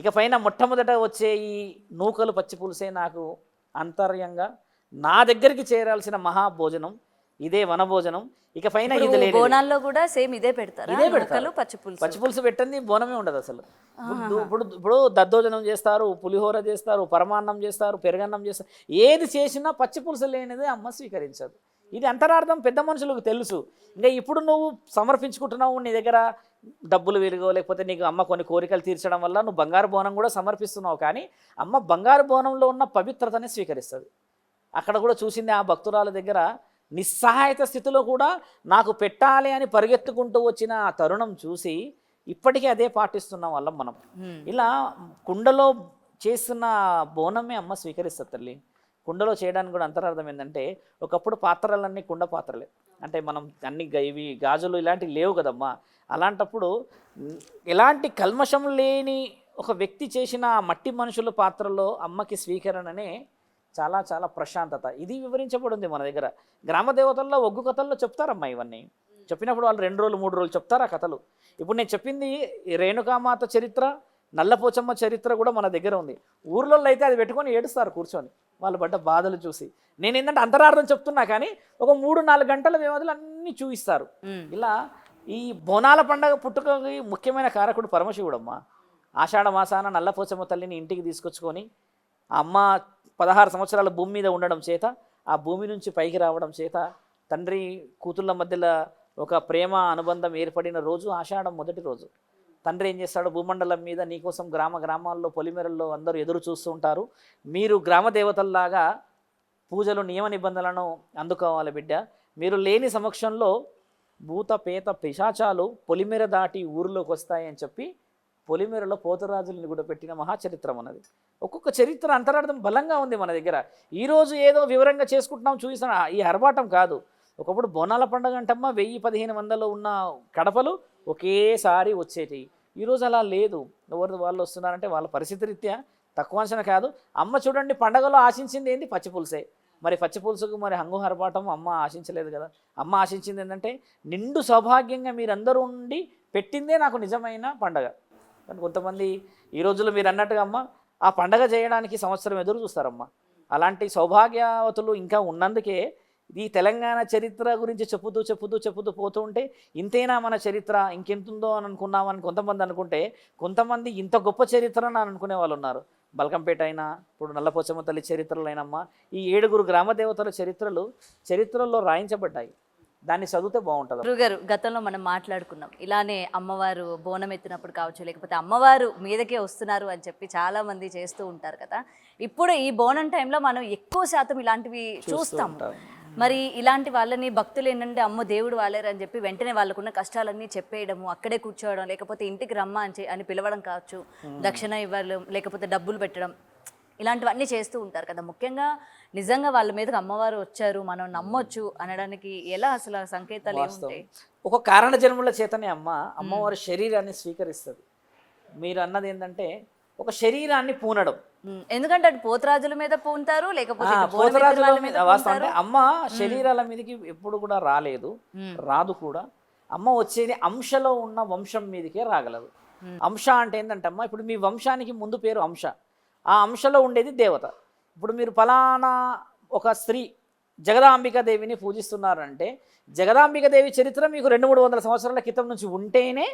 ఇక పైన మొట్టమొదట వచ్చే ఈ నూకలు పచ్చి పులుసే నాకు అంతర్యంగా నా దగ్గరికి చేరాల్సిన మహాభోజనం, ఇదే వనభోజనం, ఇక పైన ఇది లేదు. బోనాల్లో కూడా సేమ్ ఇదే పెడతారు, ఇదే పెడతారు. పచ్చిపులుసు పచ్చిపులుసు పెట్టండి బోనమే ఉండదు అసలు. ఇప్పుడు దద్దోజనం చేస్తారు, పులిహోర చేస్తారు, పరమాన్నం చేస్తారు, పెరుగన్నం చేస్తారు, ఏది చేసినా పచ్చిపులుసు లేనిదే అమ్మ స్వీకరించదు. ఇది అంతరార్థం పెద్ద మనుషులకు తెలుసు. ఇంకా ఇప్పుడు నువ్వు సమర్పించుకుంటున్నావు, నీ దగ్గర డబ్బులు వెలుగో లేకపోతే నీకు అమ్మ కొన్ని కోరికలు తీర్చడం వల్ల నువ్వు బంగారు బోనం కూడా సమర్పిస్తున్నావు, కానీ అమ్మ బంగారు బోనంలో ఉన్న పవిత్రతని స్వీకరిస్తుంది. అక్కడ కూడా చూసింది ఆ భక్తురాల దగ్గర నిస్సహాయత స్థితిలో కూడా నాకు పెట్టాలి అని పరిగెత్తుకుంటూ వచ్చిన ఆ తరుణం చూసి ఇప్పటికీ అదే పాటిస్తున్నాం వల్ల మనం. ఇలా కుండలో చేస్తున్న బోనమే అమ్మ స్వీకరిస్తుంది తల్లి. కుండలో చేయడానికి కూడా అంతరార్థం ఏంటంటే, ఒకప్పుడు పాత్రలన్నీ కుండ పాత్రలే, అంటే మనం అన్ని ఇవి గాజులు ఇలాంటివి లేవు కదమ్మా. అలాంటప్పుడు ఎలాంటి కల్మషం లేని ఒక వ్యక్తి చేసిన మట్టి మనుషుల పాత్రలో అమ్మకి స్వీకరణనే చాలా ప్రశాంతత. ఇది వివరించబడింది మన దగ్గర. గ్రామ దేవతల్లో ఒగ్గు కథల్లో చెప్తారమ్మా ఇవన్నీ. చెప్పినప్పుడు వాళ్ళు 2 రోజులు 3 రోజులు చెప్తారు ఆ కథలు. ఇప్పుడు నేను చెప్పింది రేణుకామాత చరిత్ర, నల్లపోచమ్మ చరిత్ర కూడా మన దగ్గర ఉంది. ఊర్లో అయితే అది పెట్టుకొని ఏడుస్తారు కూర్చొని, వాళ్ళు పడ్డ బాధలు చూసి. నేను ఏంటంటే అంతరార్థం చెప్తున్నా, కానీ ఒక 3-4 గంటల వ్యవధిలో అన్నీ చూపిస్తారు. ఇలా ఈ బోనాల పండగ పుట్టుకకి ముఖ్యమైన కారకుడు పరమశివుడమ్మ. ఆషాఢ మాసాన నల్లపోచమ్మ తల్లిని ఇంటికి తీసుకొచ్చుకొని ఆ అమ్మ 16 సంవత్సరాల భూమి మీద ఉండడం చేత, ఆ భూమి నుంచి పైకి రావడం చేత తండ్రి కూతుళ్ళ మధ్యలో ఒక ప్రేమ అనుబంధం ఏర్పడిన రోజు ఆషాఢం మొదటి రోజు. తండ్రి ఏం చేస్తాడు, భూమండలం మీద నీకోసం గ్రామాల్లో పొలిమేరల్లో అందరూ ఎదురు చూస్తూ ఉంటారు, మీరు గ్రామ దేవతల్లాగా పూజలు నియమ నిబంధనలను అందుకోవాలి బిడ్డ, మీరు లేని సమక్షంలో భూత పేత పిశాచాలు పొలిమేర దాటి ఊరిలోకి వస్తాయని చెప్పి పొలిమేరలో పోతరాజులను కూడా పెట్టిన మహాచరిత్రం అన్నది. ఒక్కొక్క చరిత్ర అంతరార్థం బలంగా ఉంది మన దగ్గర. ఈరోజు ఏదో వివరంగా చేసుకుంటున్నాం చూపిస్తున్నా, ఈ ఆర్భాటం కాదు. ఒకప్పుడు బోనాల పండుగ అంటమ్మా 1000-1500 ఉన్న కడపలు ఒకేసారి వచ్చేటివి. ఈరోజు అలా లేదు. ఎవరు వాళ్ళు వస్తున్నారంటే వాళ్ళ పరిస్థితి రీత్యా తక్కువ అంచనా కాదు. అమ్మ చూడండి పండగలో ఆశించింది ఏంటి, పచ్చిపులుసే. మరి పచ్చిపులుసుకు మరి హంగు హరపాటం అమ్మ ఆశించలేదు కదా. అమ్మ ఆశించింది ఏంటంటే నిండు సౌభాగ్యంగా మీరందరూ ఉండి పెట్టిందే నాకు నిజమైన పండగ. కానీ కొంతమంది ఈ రోజుల్లో మీరు అన్నట్టుగా అమ్మ ఆ పండగ చేయడానికి సంవత్సరం ఎదురు చూస్తారమ్మా. అలాంటి సౌభాగ్యవతులు ఇంకా ఉన్నందుకే ఈ తెలంగాణ చరిత్ర గురించి చెప్పుతూ పోతూ ఉంటే ఇంతేనా మన చరిత్ర, ఇంకెంతుందో అని అనుకున్నామని కొంతమంది అనుకుంటే, కొంతమంది ఇంత గొప్ప చరిత్ర అని అనుకునే వాళ్ళు ఉన్నారు. బల్కంపేట అయినా, ఇప్పుడు నల్లపోచమ్మ తల్లి చరిత్రలైనమ్మా, ఈ 7 గ్రామ దేవతల చరిత్రల్లో రాయించబడ్డాయి. దాన్ని చదివితే బాగుంటుంది. గురుగారు, గతంలో మనం మాట్లాడుకున్నాం ఇలానే అమ్మవారు బోనం ఎత్తినప్పుడు కావచ్చు, లేకపోతే అమ్మవారు మీదకే వస్తున్నారు అని చెప్పి చాలా మంది చేస్తూ ఉంటారు కదా. ఇప్పుడు ఈ బోనం టైంలో మనం ఎక్కువ శాతం ఇలాంటివి చూస్తాం. మరి ఇలాంటి వాళ్ళని భక్తులు ఏంటంటే అమ్మో దేవుడు వాళ్ళేరు అని చెప్పి వెంటనే వాళ్ళకున్న కష్టాలన్నీ చెప్పేయడము, అక్కడే కూర్చోవడం, లేకపోతే ఇంటికి రమ్మ అని పిలవడం కావచ్చు, దక్షిణ ఇవ్వడం, లేకపోతే డబ్బులు పెట్టడం, ఇలాంటివన్నీ చేస్తూ ఉంటారు కదా. ముఖ్యంగా నిజంగా వాళ్ళ మీదకి అమ్మవారు వచ్చారు, మనం నమ్మొచ్చు అనడానికి ఎలా అసలు ఆ సంకేతాలు ఏముంటాయి? ఒక కారణ జన్మల చేతనే అమ్మవారి శరీరాన్ని స్వీకరిస్తుంది. మీరు అన్నది ఏంటంటే ఒక శరీరాన్ని పూనడం. ఎందుకంటే అటు పోతరాజుల మీద పూంటారు, లేకపోతే పోతరాజుల మీద అంటే అమ్మ శరీరాల మీదకి ఎప్పుడు కూడా రాలేదు, రాదు కూడా. అమ్మ వచ్చేది అంశలో ఉన్న వంశం మీదకే రాగలదు. అంశ అంటే ఏంటంటే అమ్మ, ఇప్పుడు మీ వంశానికి ముందు పేరు అంశ, ఆ అంశలో ఉండేది దేవత. ఇప్పుడు మీరు ఫలానా ఒక స్త్రీ జగదాంబికాదేవిని పూజిస్తున్నారంటే, జగదాంబికాదేవి చరిత్ర మీకు 200-300 సంవత్సరాల క్రితం నుంచి ఉంటేనే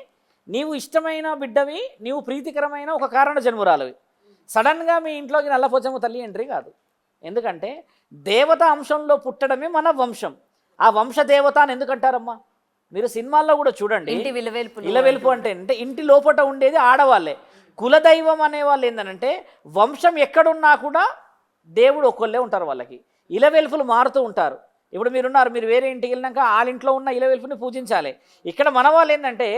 నీవు ఇష్టమైన బిడ్డవి, నీవు ప్రీతికరమైన ఒక కారణ జన్మురాలవి. సడన్గా మీ ఇంట్లోకి నల్లపోచమ్మ తల్లి ఎంట్రీ కాదు. ఎందుకంటే దేవత అంశంలో పుట్టడమే మన వంశం. ఆ వంశదేవత అని ఎందుకంటారమ్మా? మీరు సినిమాల్లో కూడా చూడండి, ఇలవెల్పు అంటే ఇంటి లోపట ఉండేది ఆడవాళ్ళే. కులదైవం అనేవాళ్ళు ఏంటంటే వంశం ఎక్కడున్నా కూడా దేవుడు ఒక్కళ్ళే ఉంటారు వాళ్ళకి. ఇలవెల్పులు మారుతూ ఉంటారు. ఇప్పుడు మీరున్నారు, మీరు వేరే ఇంటికి వెళ్ళినాక వాళ్ళ ఇంట్లో ఉన్న ఇలవెల్పుని పూజించాలి. ఇక్కడ మన వాళ్ళు ఏంటంటే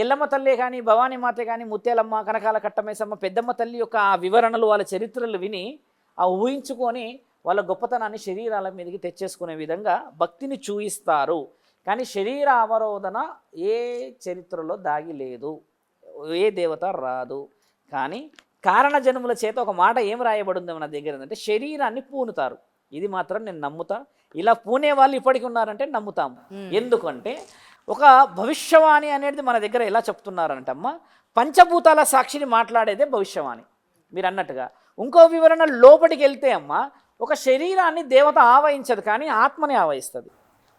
ఎల్లమ్మ తల్లి కానీ, భవానీ మాత కానీ, ముత్యాలమ్మ, కనకాల కట్టమేసమ్మ, పెద్దమ్మ తల్లి యొక్క ఆ వివరణలు, వాళ్ళ చరిత్రలు విని ఆ ఊహించుకొని వాళ్ళ గొప్పతనాన్ని శరీరాల మీదకి తెచ్చేసుకునే విధంగా భక్తిని చూయిస్తారు. కానీ శరీర అవరోధన ఏ చరిత్రలో దాగి లేదు, ఏ దేవత రాదు. కానీ కారణ జన్ముల చేత ఒక మాట ఏం రాయబడింది మన దగ్గర అంటే శరీరాన్ని పూనుతారు. ఇది మాత్రం నేను నమ్ముతా. ఇలా పూనే వాళ్ళు ఇప్పటికి ఉన్నారంటే నమ్ముతాము. ఎందుకంటే ఒక భవిష్యవాణి అనేది మన దగ్గర ఎలా చెప్తున్నారంటే అమ్మ, పంచభూతాల సాక్షిని మాట్లాడేదే భవిష్యవాణి. మీరు అన్నట్టుగా ఇంకో వివరణ లోపలికి వెళ్తే అమ్మ, ఒక శరీరాన్ని దేవత ఆవహించదు, కానీ ఆత్మని ఆవహిస్తుంది.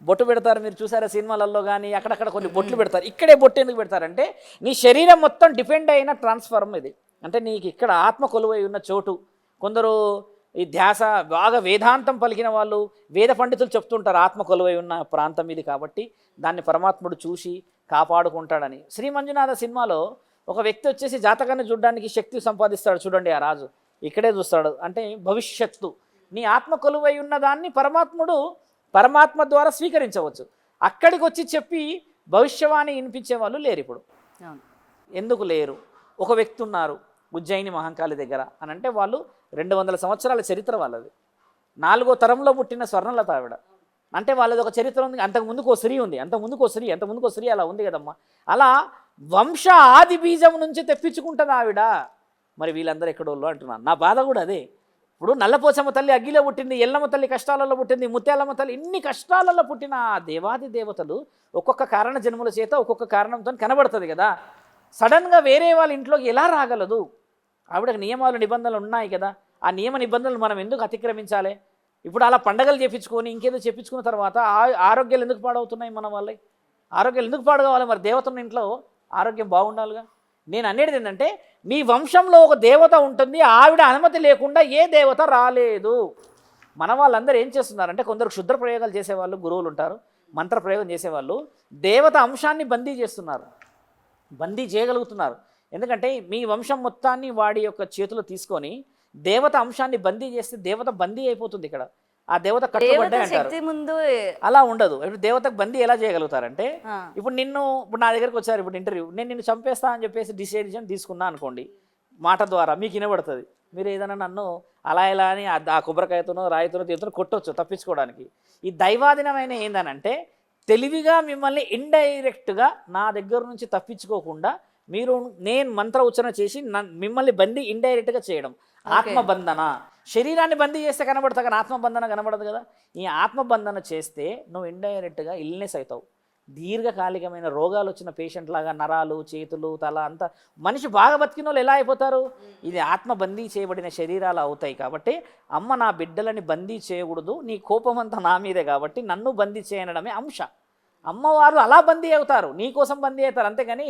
బొట్టు పెడతారు, మీరు చూసారా సినిమాలలో కానీ, అక్కడక్కడ కొన్ని బొట్లు పెడతారు. ఇక్కడే బొట్టు ఎందుకు పెడతారంటే నీ శరీరం మొత్తం డిపెండ్ అయిన ట్రాన్స్ఫార్మ్ ఇది. అంటే నీకు ఇక్కడ ఆత్మ కొలువై ఉన్న చోటు. కొందరు ఈ ధ్యాస బాగా వేదాంతం పలికిన వాళ్ళు, వేద పండితులు చెప్తుంటారు ఆత్మ కొలువై ఉన్న ప్రాంతం ఇది కాబట్టి దాన్ని పరమాత్ముడు చూసి కాపాడుకుంటాడని. శ్రీ మంజునాథ సినిమాలో ఒక వ్యక్తి వచ్చేసి జాతకాన్ని చూడడానికి శక్తి సంపాదిస్తాడు చూడండి, ఆ రాజు ఇక్కడే చూస్తాడు. అంటే భవిష్యత్తు, నీ ఆత్మ కొలువై ఉన్న దాన్ని పరమాత్మ ద్వారా స్వీకరించవచ్చు. అక్కడికి వచ్చి చెప్పి భవిష్యవాణి వినిపించే వాళ్ళు లేరు ఇప్పుడు. ఎందుకు లేరు? ఒక వ్యక్తి ఉన్నారు ఉజ్జయిని మహంకాళి దగ్గర అని అంటే వాళ్ళు 200 సంవత్సరాల చరిత్ర వాళ్ళది. 4వ తరంలో పుట్టిన స్వర్ణలత ఆవిడ. అంటే వాళ్ళది ఒక చరిత్ర ఉంది. అంతకుముందుకు ఓ స్త్రీ ఉంది, అంతకుముందుకు ఓ స్త్రీ అలా ఉంది కదమ్మా. అలా వంశ ఆది బీజం నుంచి తెప్పించుకుంటుంది ఆవిడ. మరి వీళ్ళందరూ ఎక్కడోళ్ళు అంటున్నాను. నా బాధ కూడా అదే. ఇప్పుడు నల్లపోచమ్మ తల్లి అగ్గిలో పుట్టింది, ఎల్లమ్మ తల్లి కష్టాలలో పుట్టింది, ముత్యాలమ్మ తల్లి ఇన్ని కష్టాలలో పుట్టిన ఆ దేవాది దేవతలు ఒక్కొక్క కారణ జన్ముల చేత ఒక్కొక్క కారణంతో కనబడుతుంది కదా. సడన్గా వేరే వాళ్ళ ఇంట్లోకి ఎలా రాగలదు? ఆవిడకి నియమాలు నిబంధనలు ఉన్నాయి కదా. ఆ నియమ నిబంధనలు మనం ఎందుకు అతిక్రమించాలి? ఇప్పుడు అలా పండగలు చేపించుకొని ఇంకేదో చెప్పించుకున్న తర్వాత ఆరోగ్యాలు ఎందుకు పాడవుతున్నాయి? మన వాళ్ళకి ఆరోగ్యాలు ఎందుకు పాడు కావాలి? మరి దేవతన్న ఇంట్లో ఆరోగ్యం బాగుండాలిగా. నేను అనేది ఏంటంటే మీ వంశంలో ఒక దేవత ఉంటుంది, ఆవిడ అనుమతి లేకుండా ఏ దేవత రాలేదు. మన వాళ్ళందరూ ఏం చేస్తున్నారంటే కొందరు క్షుద్ర ప్రయోగాలు చేసేవాళ్ళు, గురువులు ఉంటారు, మంత్ర ప్రయోగం చేసేవాళ్ళు దేవత అంశాన్ని బందీ చేస్తున్నారు, బందీ చేయగలుగుతున్నారు. ఎందుకంటే మీ వంశం మొత్తాన్ని వాడి యొక్క చేతులు తీసుకొని దేవత అంశాన్ని బందీ చేస్తే దేవత బందీ అయిపోతుంది. ఇక్కడ ఆ దేవత కట్టుబడ్డాయి అంటారు. అలా ఉండదు. ఇప్పుడు దేవతకు బందీ ఎలా చేయగలుగుతారంటే ఇప్పుడు నా దగ్గరకు వచ్చారు, ఇప్పుడు ఇంటర్వ్యూ, నేను నిన్ను చంపేస్తా అని చెప్పేసి డిసిజన్ తీసుకున్నా అనుకోండి, మాట ద్వారా మీకు వినబడుతుంది. మీరు ఏదైనా నన్ను అలా ఎలా అని ఆ కొబ్బరికాయతోనో రాయితోనో తీరుతో కొట్టవచ్చు తప్పించుకోవడానికి. ఈ దైవాధీనమైన ఏందనంటే తెలివిగా మిమ్మల్ని ఇండైరెక్ట్గా నా దగ్గర నుంచి తప్పించుకోకుండా నేను మంత్ర ఉచ్చరణ చేసి మిమ్మల్ని బందీ ఇండైరెక్ట్గా చేయడం ఆత్మబంధన. శరీరాన్ని బందీ చేస్తే కనబడతా కానీ ఆత్మబంధన కనబడదు కదా. ఈ ఆత్మబంధన చేస్తే నువ్వు ఇండైరెక్ట్గా ఇల్నెస్ అవుతావు, దీర్ఘకాలికమైన రోగాలు వచ్చిన పేషెంట్ లాగా నరాలు చేతులు తల అంతా మనిషి బాగా బతికిన వాళ్ళు ఎలా అయిపోతారు? ఇది ఆత్మ బందీ చేయబడిన శరీరాలు అవుతాయి. కాబట్టి అమ్మ నా బిడ్డలని బందీ చేయకూడదు, నీ కోపం అంతా నా మీదే కాబట్టి నన్ను బందీ చేయనడమే అంశ. అమ్మవారు అలా బందీ అవుతారు, నీకోసం బందీ అవుతారు, అంతేగాని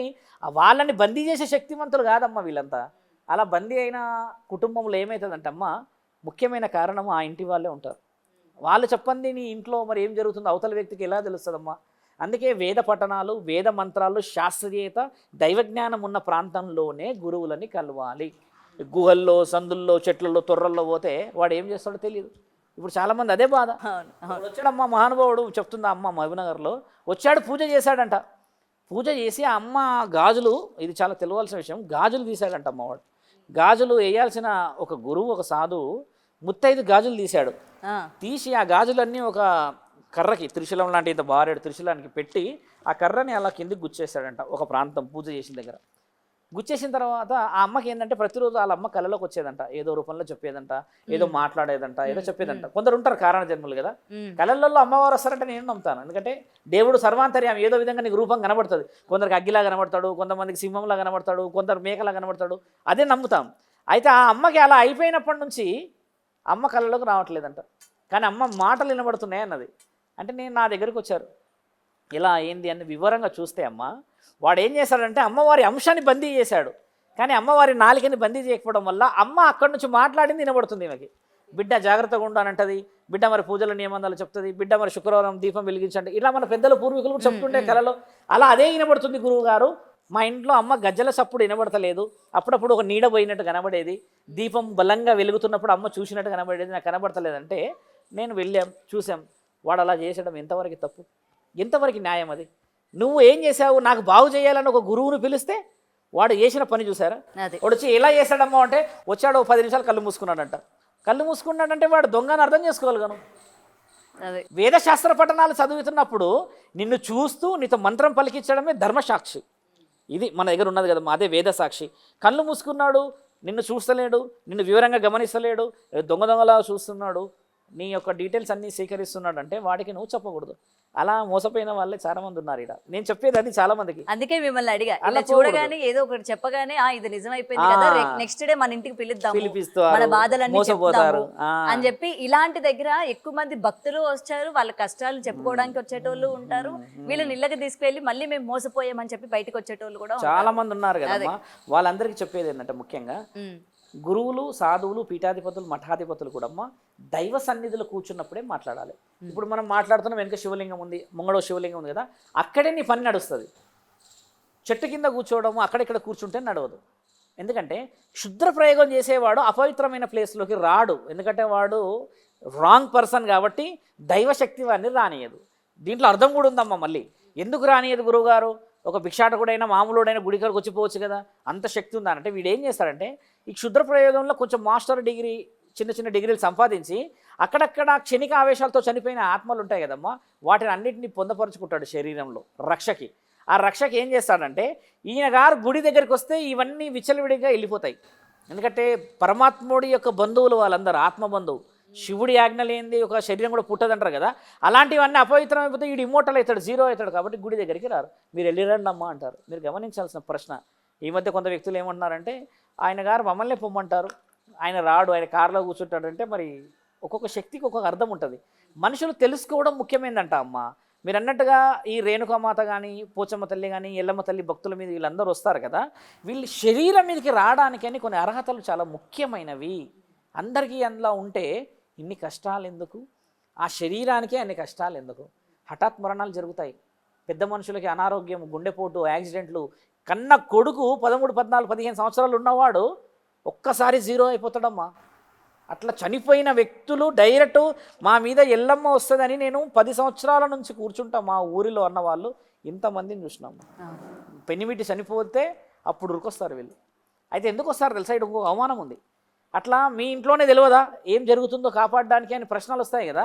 వాళ్ళని బందీ చేసే శక్తివంతులు కాదమ్మ వీళ్ళంతా. అలా బందీ అయిన కుటుంబంలో ఏమవుతుందంటే అమ్మ ముఖ్యమైన కారణం ఆ ఇంటి వాళ్ళే ఉంటారు. వాళ్ళు చెప్పండి నీ ఇంట్లో మరి ఏం జరుగుతుందో అవతల వ్యక్తికి ఎలా తెలుస్తుందమ్మా? అందుకే వేద పఠనాలు, వేద మంత్రాలు, శాస్త్రీయత, దైవజ్ఞానం ఉన్న ప్రాంతంలోనే గురువులని కలవాలి. గుహల్లో, సందుల్లో, చెట్లలో, తొర్రల్లో పోతే వాడు ఏం చేస్తాడో తెలియదు. ఇప్పుడు చాలామంది అదే బాధ. వచ్చాడమ్మా మహానుభావుడు, చెప్తుందా అమ్మ మహబూబ్నగర్లో వచ్చాడు, పూజ చేశాడంట. పూజ చేసి ఆ అమ్మ గాజులు, ఇది చాలా తెలియాల్సిన విషయం, గాజులు తీశాడంట అమ్మవాడు. గాజులు వేయాల్సిన ఒక గురువు, ఒక సాధువు ముత్తైదు గాజులు తీశాడు. తీసి ఆ గాజులన్నీ ఒక కర్రకి, త్రిశూలం లాంటి ఇంత బారేడు త్రిశూలానికి పెట్టి ఆ కర్రని అలా కిందికి గుచ్చేశాడంట ఒక ప్రాంతం పూజ చేసిన దగ్గర. గుచ్చేసిన తర్వాత ఆ అమ్మకి ఏంటంటే ప్రతిరోజు వాళ్ళ అమ్మ కళ్ళలోకి వచ్చేదంట, ఏదో రూపంలో చెప్పేదంట, ఏదో మాట్లాడేదంట, ఏదో చెప్పేదంట. కొందరు ఉంటారు కారణ జన్మలు కదా, కళలలో అమ్మవారు వస్తారంటే నేను నమ్ముతాను. ఎందుకంటే దేవుడు సర్వాంతర్యామి, ఏదో విధంగా నీకు రూపం కనబడుతుంది. కొందరికి అగ్గిలా కనబడతాడు, కొంతమందికి సింహంలా కనబడతాడు, కొందరు మేకలా కనబడతాడు, అదే నమ్ముతాం. అయితే ఆ అమ్మకి అలా అయిపోయినప్పటి నుంచి అమ్మ కళ్ళలోకి రావట్లేదంట, కానీ అమ్మ మాటలు వినబడుతున్నాయి అన్నది. అంటే నేను నా దగ్గరికి వచ్చారు, ఇలా ఏంది అని వివరంగా చూస్తే అమ్మ వాడు ఏం చేశాడంటే అమ్మవారి అంశాన్ని బందీ చేశాడు, కానీ అమ్మవారి నాలుకని బందీ చేయకపోవడం వల్ల అమ్మ అక్కడి నుంచి మాట్లాడింది వినబడుతుంది ఈమెకి. బిడ్డ జాగ్రత్తగా ఉండానంటది, బిడ్డ మరి పూజల నియమాలు చెప్తుంది, బిడ్డ మరి శుక్రవారం దీపం వెలిగించండి, ఇలా మన పెద్దల పూర్వీకులు కూడా చెప్తుండే కళలో. అలా అదే వినబడుతుంది గురువు గారు. మా ఇంట్లో అమ్మ గజ్జల సప్పుడు వినబడతలేదు, అప్పుడప్పుడు ఒక నీడ పోయినట్టు కనబడేది, దీపం బలంగా వెలుగుతున్నప్పుడు అమ్మ చూసినట్టు కనబడేది, నాకు కనబడతలేదంటే నేను వెళ్ళాం చూసాం. వాడు అలా చేసడం ఎంతవరకు తప్పు, ఎంతవరకు న్యాయం? అది నువ్వు ఏం చేసావు? నాకు బాగు చేయాలని ఒక గురువును పిలిస్తే వాడు చేసిన పని చూసారా? వాడు వచ్చి ఎలా చేశాడమ్మా అంటే వచ్చాడు 10 నిమిషాలు కళ్ళు మూసుకున్నాడంట. కళ్ళు మూసుకున్నాడంటే వాడు దొంగను అర్థం చేసుకోగలను. వేదశాస్త్ర పఠనాలు చదువుతున్నప్పుడు నిన్ను చూస్తూ నీతో మంత్రం పలికించడమే ధర్మసాక్షి. ఇది మన దగ్గర ఉన్నది కదమ్మా, అదే వేద సాక్షి. కళ్ళు మూసుకున్నాడు, నిన్ను చూస్తలేడు, నిన్ను వివరంగా గమనిస్తలేడు, దొంగలా చూస్తున్నాడు, నీ యొక్క డీటెయిల్స్ అన్నీ సేకరిస్తున్నాడు అంటే వాడికి నువ్వు చెప్పకూడదు. అలా మోసపోయిన వాళ్ళే చాలా మంది ఉన్నారు ఇక్కడ. నేను చెప్పేది అది చాలా మందికి. అందుకే మిమ్మల్ని అడిగా, అలా చూడగానే ఏదో ఒకటి చెప్పగానే ఇది నిజమైపోయింది కదా, నెక్స్ట్ డే మన ఇంటికి పిలుద్దాము, మన బాధలన్నీ చెప్తాము అని చెప్పి ఇలాంటి దగ్గర ఎక్కువ మంది భక్తులు వచ్చారు, వాళ్ళ కష్టాలు చెప్పుకోవడానికి వచ్చేటోళ్ళు ఉంటారు. వీళ్ళని ఇళ్ళకి తీసుకెళ్ళి మళ్ళీ మేము మోసపోయామని చెప్పి బయటకు వచ్చేటోళ్ళు కూడా చాలా మంది ఉన్నారు కదా. వాళ్ళందరికీ చెప్పేది ఏంటంటే ముఖ్యంగా గురువులు, సాధువులు, పీఠాధిపతులు, మఠాధిపతులు కూడా దైవ సన్నిధిలో కూర్చున్నప్పుడే మాట్లాడాలి. ఇప్పుడు మనం మాట్లాడుతున్నాం, వెనుక శివలింగం ఉంది, ముంగడో శివలింగం ఉంది కదా, అక్కడే నీ పని నడుస్తుంది. చెట్టు కింద కూర్చోవడము అక్కడిక్కడ కూర్చుంటే నడవదు. ఎందుకంటే క్షుద్ర ప్రయోగం చేసేవాడు అపవిత్రమైన ప్లేస్లోకి రాడు, ఎందుకంటే వాడు రాంగ్ పర్సన్ కాబట్టి దైవశక్తి వాడిని రానియదు. దీంట్లో అర్థం కూడా ఉందమ్మా. మళ్ళీ ఎందుకు రానియదు గురువుగారు? ఒక భిక్షాటకుడైనా మామూలుడైనా గుడికాడికి వచ్చిపోవచ్చు కదా, అంత శక్తి ఉందా అంటే వీడు ఏం చేస్తాడంటే ఈ క్షుద్ర ప్రయోగంలో కొంచెం మాస్టర్ డిగ్రీ, చిన్న చిన్న డిగ్రీలు సంపాదించి అక్కడక్కడ క్షణిక ఆవేశాలతో చనిపోయిన ఆత్మలు ఉంటాయి కదమ్మా, వాటిని అన్నింటినీ పొందపరుచుకుంటాడు శరీరంలో రక్షకి. ఆ రక్షకి ఏం చేస్తాడంటే ఈయన గారు గుడి దగ్గరికి వస్తే ఇవన్నీ విచ్చలవిడిగా వెళ్ళిపోతాయి. ఎందుకంటే పరమాత్ముడి యొక్క బంధువులు వాళ్ళందరూ ఆత్మబంధువు, శివుడి ఆజ్ఞ లేనిది ఒక శరీరం కూడా పుట్టదంటారు కదా, అలాంటివన్నీ అపవిత్రం అయిపోతే వీడు ఇమ్మోటల్ అవుతాడు, జీరో అవుతాడు. కాబట్టి గుడి దగ్గరికి రారు, మీరు వెళ్ళిరండి అమ్మా అంటారు. మీరు గమనించాల్సిన ప్రశ్న, ఈ మధ్య కొంత వ్యక్తులు ఏమంటున్నారంటే ఆయన గారు మమ్మల్ని పొమ్మంటారు, ఆయన రాడు, ఆయన కారులో కూర్చుంటాడంటే మరి ఒక్కొక్క శక్తికి ఒక్కొక్క అర్థం ఉంటుంది. మనుషులు తెలుసుకోవడం ముఖ్యమైనదంట అమ్మ. మీరు అన్నట్టుగా ఈ రేణుకామాత కానీ, పోచమ్మ తల్లి కానీ, ఎల్లమ్మ తల్లి భక్తుల మీద వీళ్ళందరూ వస్తారు కదా, వీళ్ళు శరీరం మీదకి రావడానికని కొన్ని అర్హతలు చాలా ముఖ్యమైనవి. అందరికీ అందులో ఉంటే ఇన్ని కష్టాలు ఎందుకు? ఆ శరీరానికే అన్ని కష్టాలు ఎందుకు? హఠాత్ మరణాలు జరుగుతాయి. పెద్ద మనుషులకి అనారోగ్యం, గుండెపోటు, యాక్సిడెంట్లు. కన్న కొడుకు 13, 14, 15 సంవత్సరాలు ఉన్నవాడు ఒక్కసారి జీరో అయిపోతాడమ్మా. అట్లా చనిపోయిన వ్యక్తులు డైరెక్ట్ మా మీద ఎల్లమ్మ వస్తుందని నేను 10 సంవత్సరాల నుంచి కూర్చుంటా మా ఊరిలో అన్నవాళ్ళు ఇంతమందిని చూసినాము. పెనిమిటి చనిపోతే అప్పుడు ఉరికొస్తారు వీళ్ళు. అయితే ఎందుకు వస్తారు తెలుసా? ఇటు ఇంకొక అవమానం ఉంది. అట్లా మీ ఇంట్లోనే తెలియదా ఏం జరుగుతుందో కాపాడడానికి అని ప్రశ్నలు వస్తాయి కదా,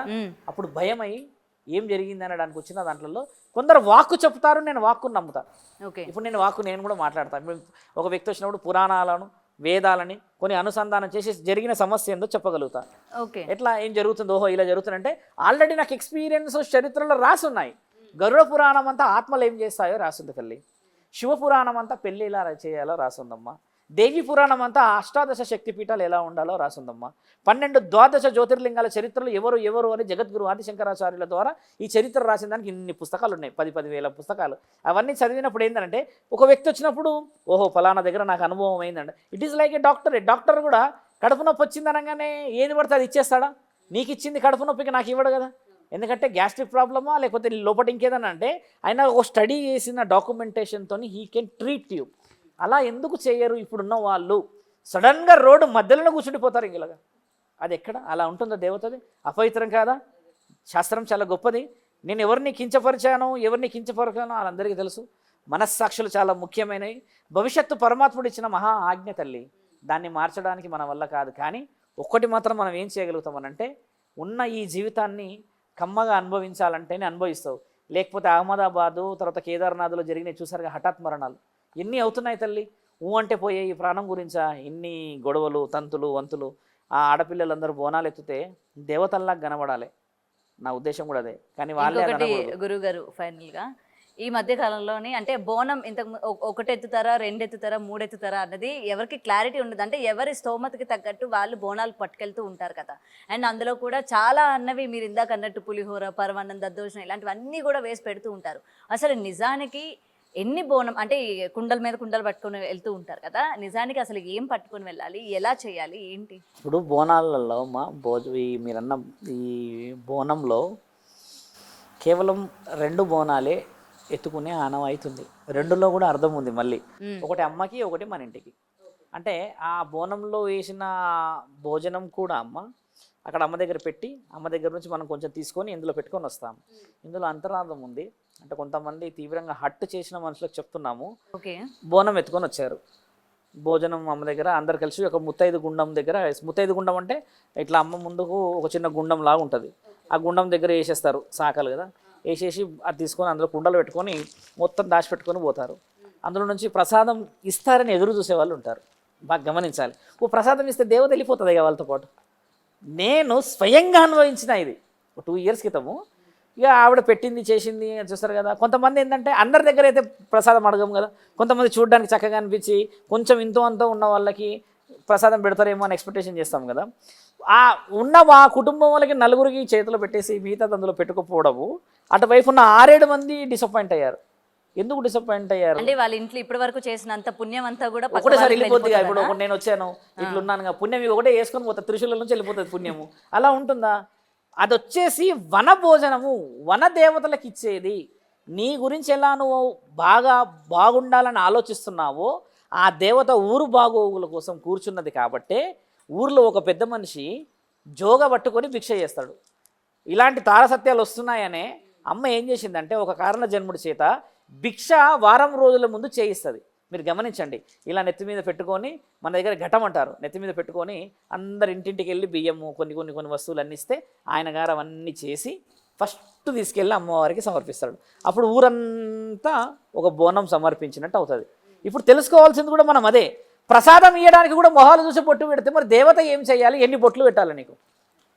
అప్పుడు భయం అయ్యి ఏం జరిగింది అనడానికి వచ్చిన దాంట్లో కొందరు వాక్కు చెప్తారు, నేను వాక్కును నమ్ముతాను. ఇప్పుడు నేను కూడా మాట్లాడతాను. ఒక వ్యక్తి వచ్చినప్పుడు పురాణాలను, వేదాలని కొన్ని అనుసంధానం చేసి జరిగిన సమస్య ఏందో చెప్పగలుగుతా. ఎట్లా ఏం జరుగుతుందో, ఓహో ఇలా జరుగుతుందంటే ఆల్రెడీ నాకు ఎక్స్పీరియన్స్ చరిత్రలో రాసి ఉన్నాయి. గరుడ పురాణం అంతా ఆత్మలు ఏం చేస్తాయో రాసింది తల్లి. శివపురాణం అంతా పెళ్ళి ఎలా చేయాలో రాసిందమ్మా. దేవి పురాణం అంతా అష్టాదశ శక్తిపీఠాలు ఎలా ఉండాలో రాసిందమ్మా. 12 ద్వాదశ జ్యోతిర్లింగాల చరిత్రలు ఎవరు ఎవరు అని జగద్గురు ఆదిశంకరాచార్యుల ద్వారా ఈ చరిత్ర రాసిన దానికి ఇన్ని పుస్తకాలు ఉన్నాయి, 10,000 పుస్తకాలు. అవన్నీ చదివినప్పుడు ఏంటంటే ఒక వ్యక్తి వచ్చినప్పుడు ఓహో ఫలానా దగ్గర నాకు అనుభవం అయిందండి. It is like A doctor కూడా కడుపు నొప్పి వచ్చింది అనగానే ఏది పడితే అది ఇచ్చేస్తాడా? నీకు ఇచ్చింది కడుపు నొప్పికి నాకు ఇవ్వడు కదా. ఎందుకంటే గ్యాస్ట్రిక్ ప్రాబ్లమా లేకపోతే లోపల ఇంకేదన్నా అంటే ఆయన ఒక స్టడీ చేసిన డాక్యుమెంటేషన్తో హీ కెన్ ట్రీట్ యూ. అలా ఎందుకు చేయరు ఇప్పుడున్న వాళ్ళు? సడన్గా రోడ్డు మధ్యలో కూర్చుండిపోతారు ఇంకలాగా. అది ఎక్కడ అలా ఉంటుందో దేవతది? అపవిత్రం కాదా? శాస్త్రం చాలా గొప్పది. నేను ఎవరిని కించపరిచానో వాళ్ళందరికీ తెలుసు. మనస్సాక్షులు చాలా ముఖ్యమైనవి. భవిష్యత్తు పరమాత్ముడు ఇచ్చిన మహా ఆజ్ఞ తల్లి, దాన్ని మార్చడానికి మన వల్ల కాదు. కానీ ఒక్కటి మాత్రం మనం ఏం చేయగలుగుతామనంటే ఉన్న ఈ జీవితాన్ని కమ్మగా అనుభవించాలంటేనే అనుభవిస్తావు. లేకపోతే అహ్మదాబాదు తర్వాత కేదార్నాథ్లో జరిగినాయి చూసారుగా హఠాత్ మరణాలు ఎన్ని అవుతున్నాయి తల్లి. అంటే పోయే ఈ ప్రాణం గురించా ఇన్ని గొడవలు తంతులు వంతులు. ఆ ఆడపిల్లలందరూ బోనాలు ఎత్తితే దేవతల్లా కనబడాలి, నా ఉద్దేశం కూడా అదే. కానీ వాళ్ళే గురుగారు ఫైనల్గా ఈ మధ్య కాలంలోని అంటే బోనం ఇంతకు ఒకటి ఎత్తుతారా, 2 ఎత్తుతారా, 3 ఎత్తుతారా అన్నది ఎవరికి క్లారిటీ ఉండదు. అంటే ఎవరి స్తోమతకి తగ్గట్టు వాళ్ళు బోనాలు పట్టుకెళ్తూ ఉంటారు కదా. అండ్ అందులో కూడా చాలా అన్నవి మీరు ఇందాక అన్నట్టు పులిహోర, పరమాన్నం, దద్దోజనం ఇలాంటివన్నీ కూడా వేసి పెడుతూ ఉంటారు. అసలు నిజానికి ఎన్ని బోనం అంటే కుండల మీద కుండలు పట్టుకొని వెళ్తూ ఉంటారు కదా, నిజానికి అసలు ఏం పట్టుకొని వెళ్ళాలి, ఎలా చేయాలి, ఏంటి? ఇప్పుడు బోనాలలో మీరన్న ఈ బోనంలో కేవలం 2 బోనాలే ఎత్తుకునే ఆనవాయితుంది. 2లో కూడా అర్థం ఉంది మళ్ళీ. ఒకటి అమ్మకి, ఒకటి మన ఇంటికి. అంటే ఆ బోనంలో వేసిన భోజనం కూడా అక్కడ అమ్మ దగ్గర పెట్టి అమ్మ దగ్గర నుంచి మనం కొంచెం తీసుకొని ఇందులో పెట్టుకొని వస్తాం. ఇందులో అంతరార్థం ఉంది. అంటే కొంతమంది తీవ్రంగా హట్టు చేసిన మనుషులకు చెప్తున్నాము. బోనం ఎత్తుకొని వచ్చారు, భోజనం అమ్మ దగ్గర అందరు కలిసి ఒక ముత్తైదు గుండం దగ్గర, ముత్తైదు గుండం అంటే ఇట్లా అమ్మ ముందుకు ఒక చిన్న గుండం లాగా ఉంటుంది, ఆ గుండం దగ్గర వేసేస్తారు సాకలు కదా, వేసేసి అది తీసుకొని అందులో కుండలు పెట్టుకొని మొత్తం దాచిపెట్టుకొని పోతారు. అందులో నుంచి ప్రసాదం ఇస్తారని ఎదురు చూసేవాళ్ళు ఉంటారు. బాగా గమనించాలి. ప్రసాదం ఇస్తే దేవత వెళ్ళిపోతుంది ఇక వాళ్ళతో పాటు. నేను స్వయంగా అనుభవించిన ఇది 2 years క్రితము. ఇక ఆవిడ పెట్టింది చేసింది చూస్తారు కదా. కొంతమంది ఏంటంటే అందరి దగ్గర అయితే ప్రసాదం అడగం కదా, కొంతమంది చూడడానికి చక్కగా అనిపించి కొంచెం ఇంతో అంతో ఉన్న వాళ్ళకి ప్రసాదం పెడతారేమో అని ఎక్స్పెక్టేషన్ చేస్తాం కదా. మా కుటుంబం వాళ్ళకి 4గురికి చేతిలో పెట్టేసి మిగతా అందులో పెట్టుకోపోవడము, అటువైపు ఉన్న 6-7 మంది డిసప్పాయింట్ అయ్యారు. ఎందుకు డిసప్పాయింట్ అయ్యారు అంటే వాళ్ళ ఇంట్లో ఇప్పటి వరకు చేసినంత పుణ్యం అంతా కూడా ఒకటేసారి వెళ్ళిపోతుంది. ఇప్పుడు నేను వచ్చాను ఇట్లున్నాను, పుణ్యం ఒకటే వేసుకొని పోతా, త్రిశూలం నుంచి వెళ్ళిపోతుంది పుణ్యము. అలా ఉంటుందా? అది వచ్చేసి వన భోజనము, వన దేవతలకు ఇచ్చేది. నీ గురించి ఎలా నువ్వు బాగుండాలని ఆలోచిస్తున్నావో ఆ దేవత ఊరు బాగోగుల కోసం కూర్చున్నది కాబట్టే ఊర్లో ఒక పెద్ద మనిషి జోగ పట్టుకొని భిక్ష చేస్తాడు. ఇలాంటి తారసత్యాలు వస్తున్నాయనే అమ్మ ఏం చేసిందంటే ఒక కారణ జన్ముడి చేత భిక్ష వారం రోజుల ముందు చేయిస్తుంది. మీరు గమనించండి. ఇలా నెత్తి మీద పెట్టుకొని, మన దగ్గర ఘటం అంటారు, నెత్తి మీద పెట్టుకొని అందరు ఇంటింటికి వెళ్ళి బియ్యము కొన్ని వస్తువులు అన్నీ ఇస్తే ఆయన గారు అవన్నీ చేసి ఫస్ట్ తీసుకెళ్ళి అమ్మవారికి సమర్పిస్తాడు. అప్పుడు ఊరంతా ఒక బోనం సమర్పించినట్టు అవుతుంది. ఇప్పుడు తెలుసుకోవాల్సింది కూడా మనం అదే. ప్రసాదం ఇవ్వడానికి కూడా మొహాలు చూసి బొట్టు పెడితే మరి దేవత ఏం చేయాలి, ఎన్ని బొట్లు పెట్టాలి నీకు?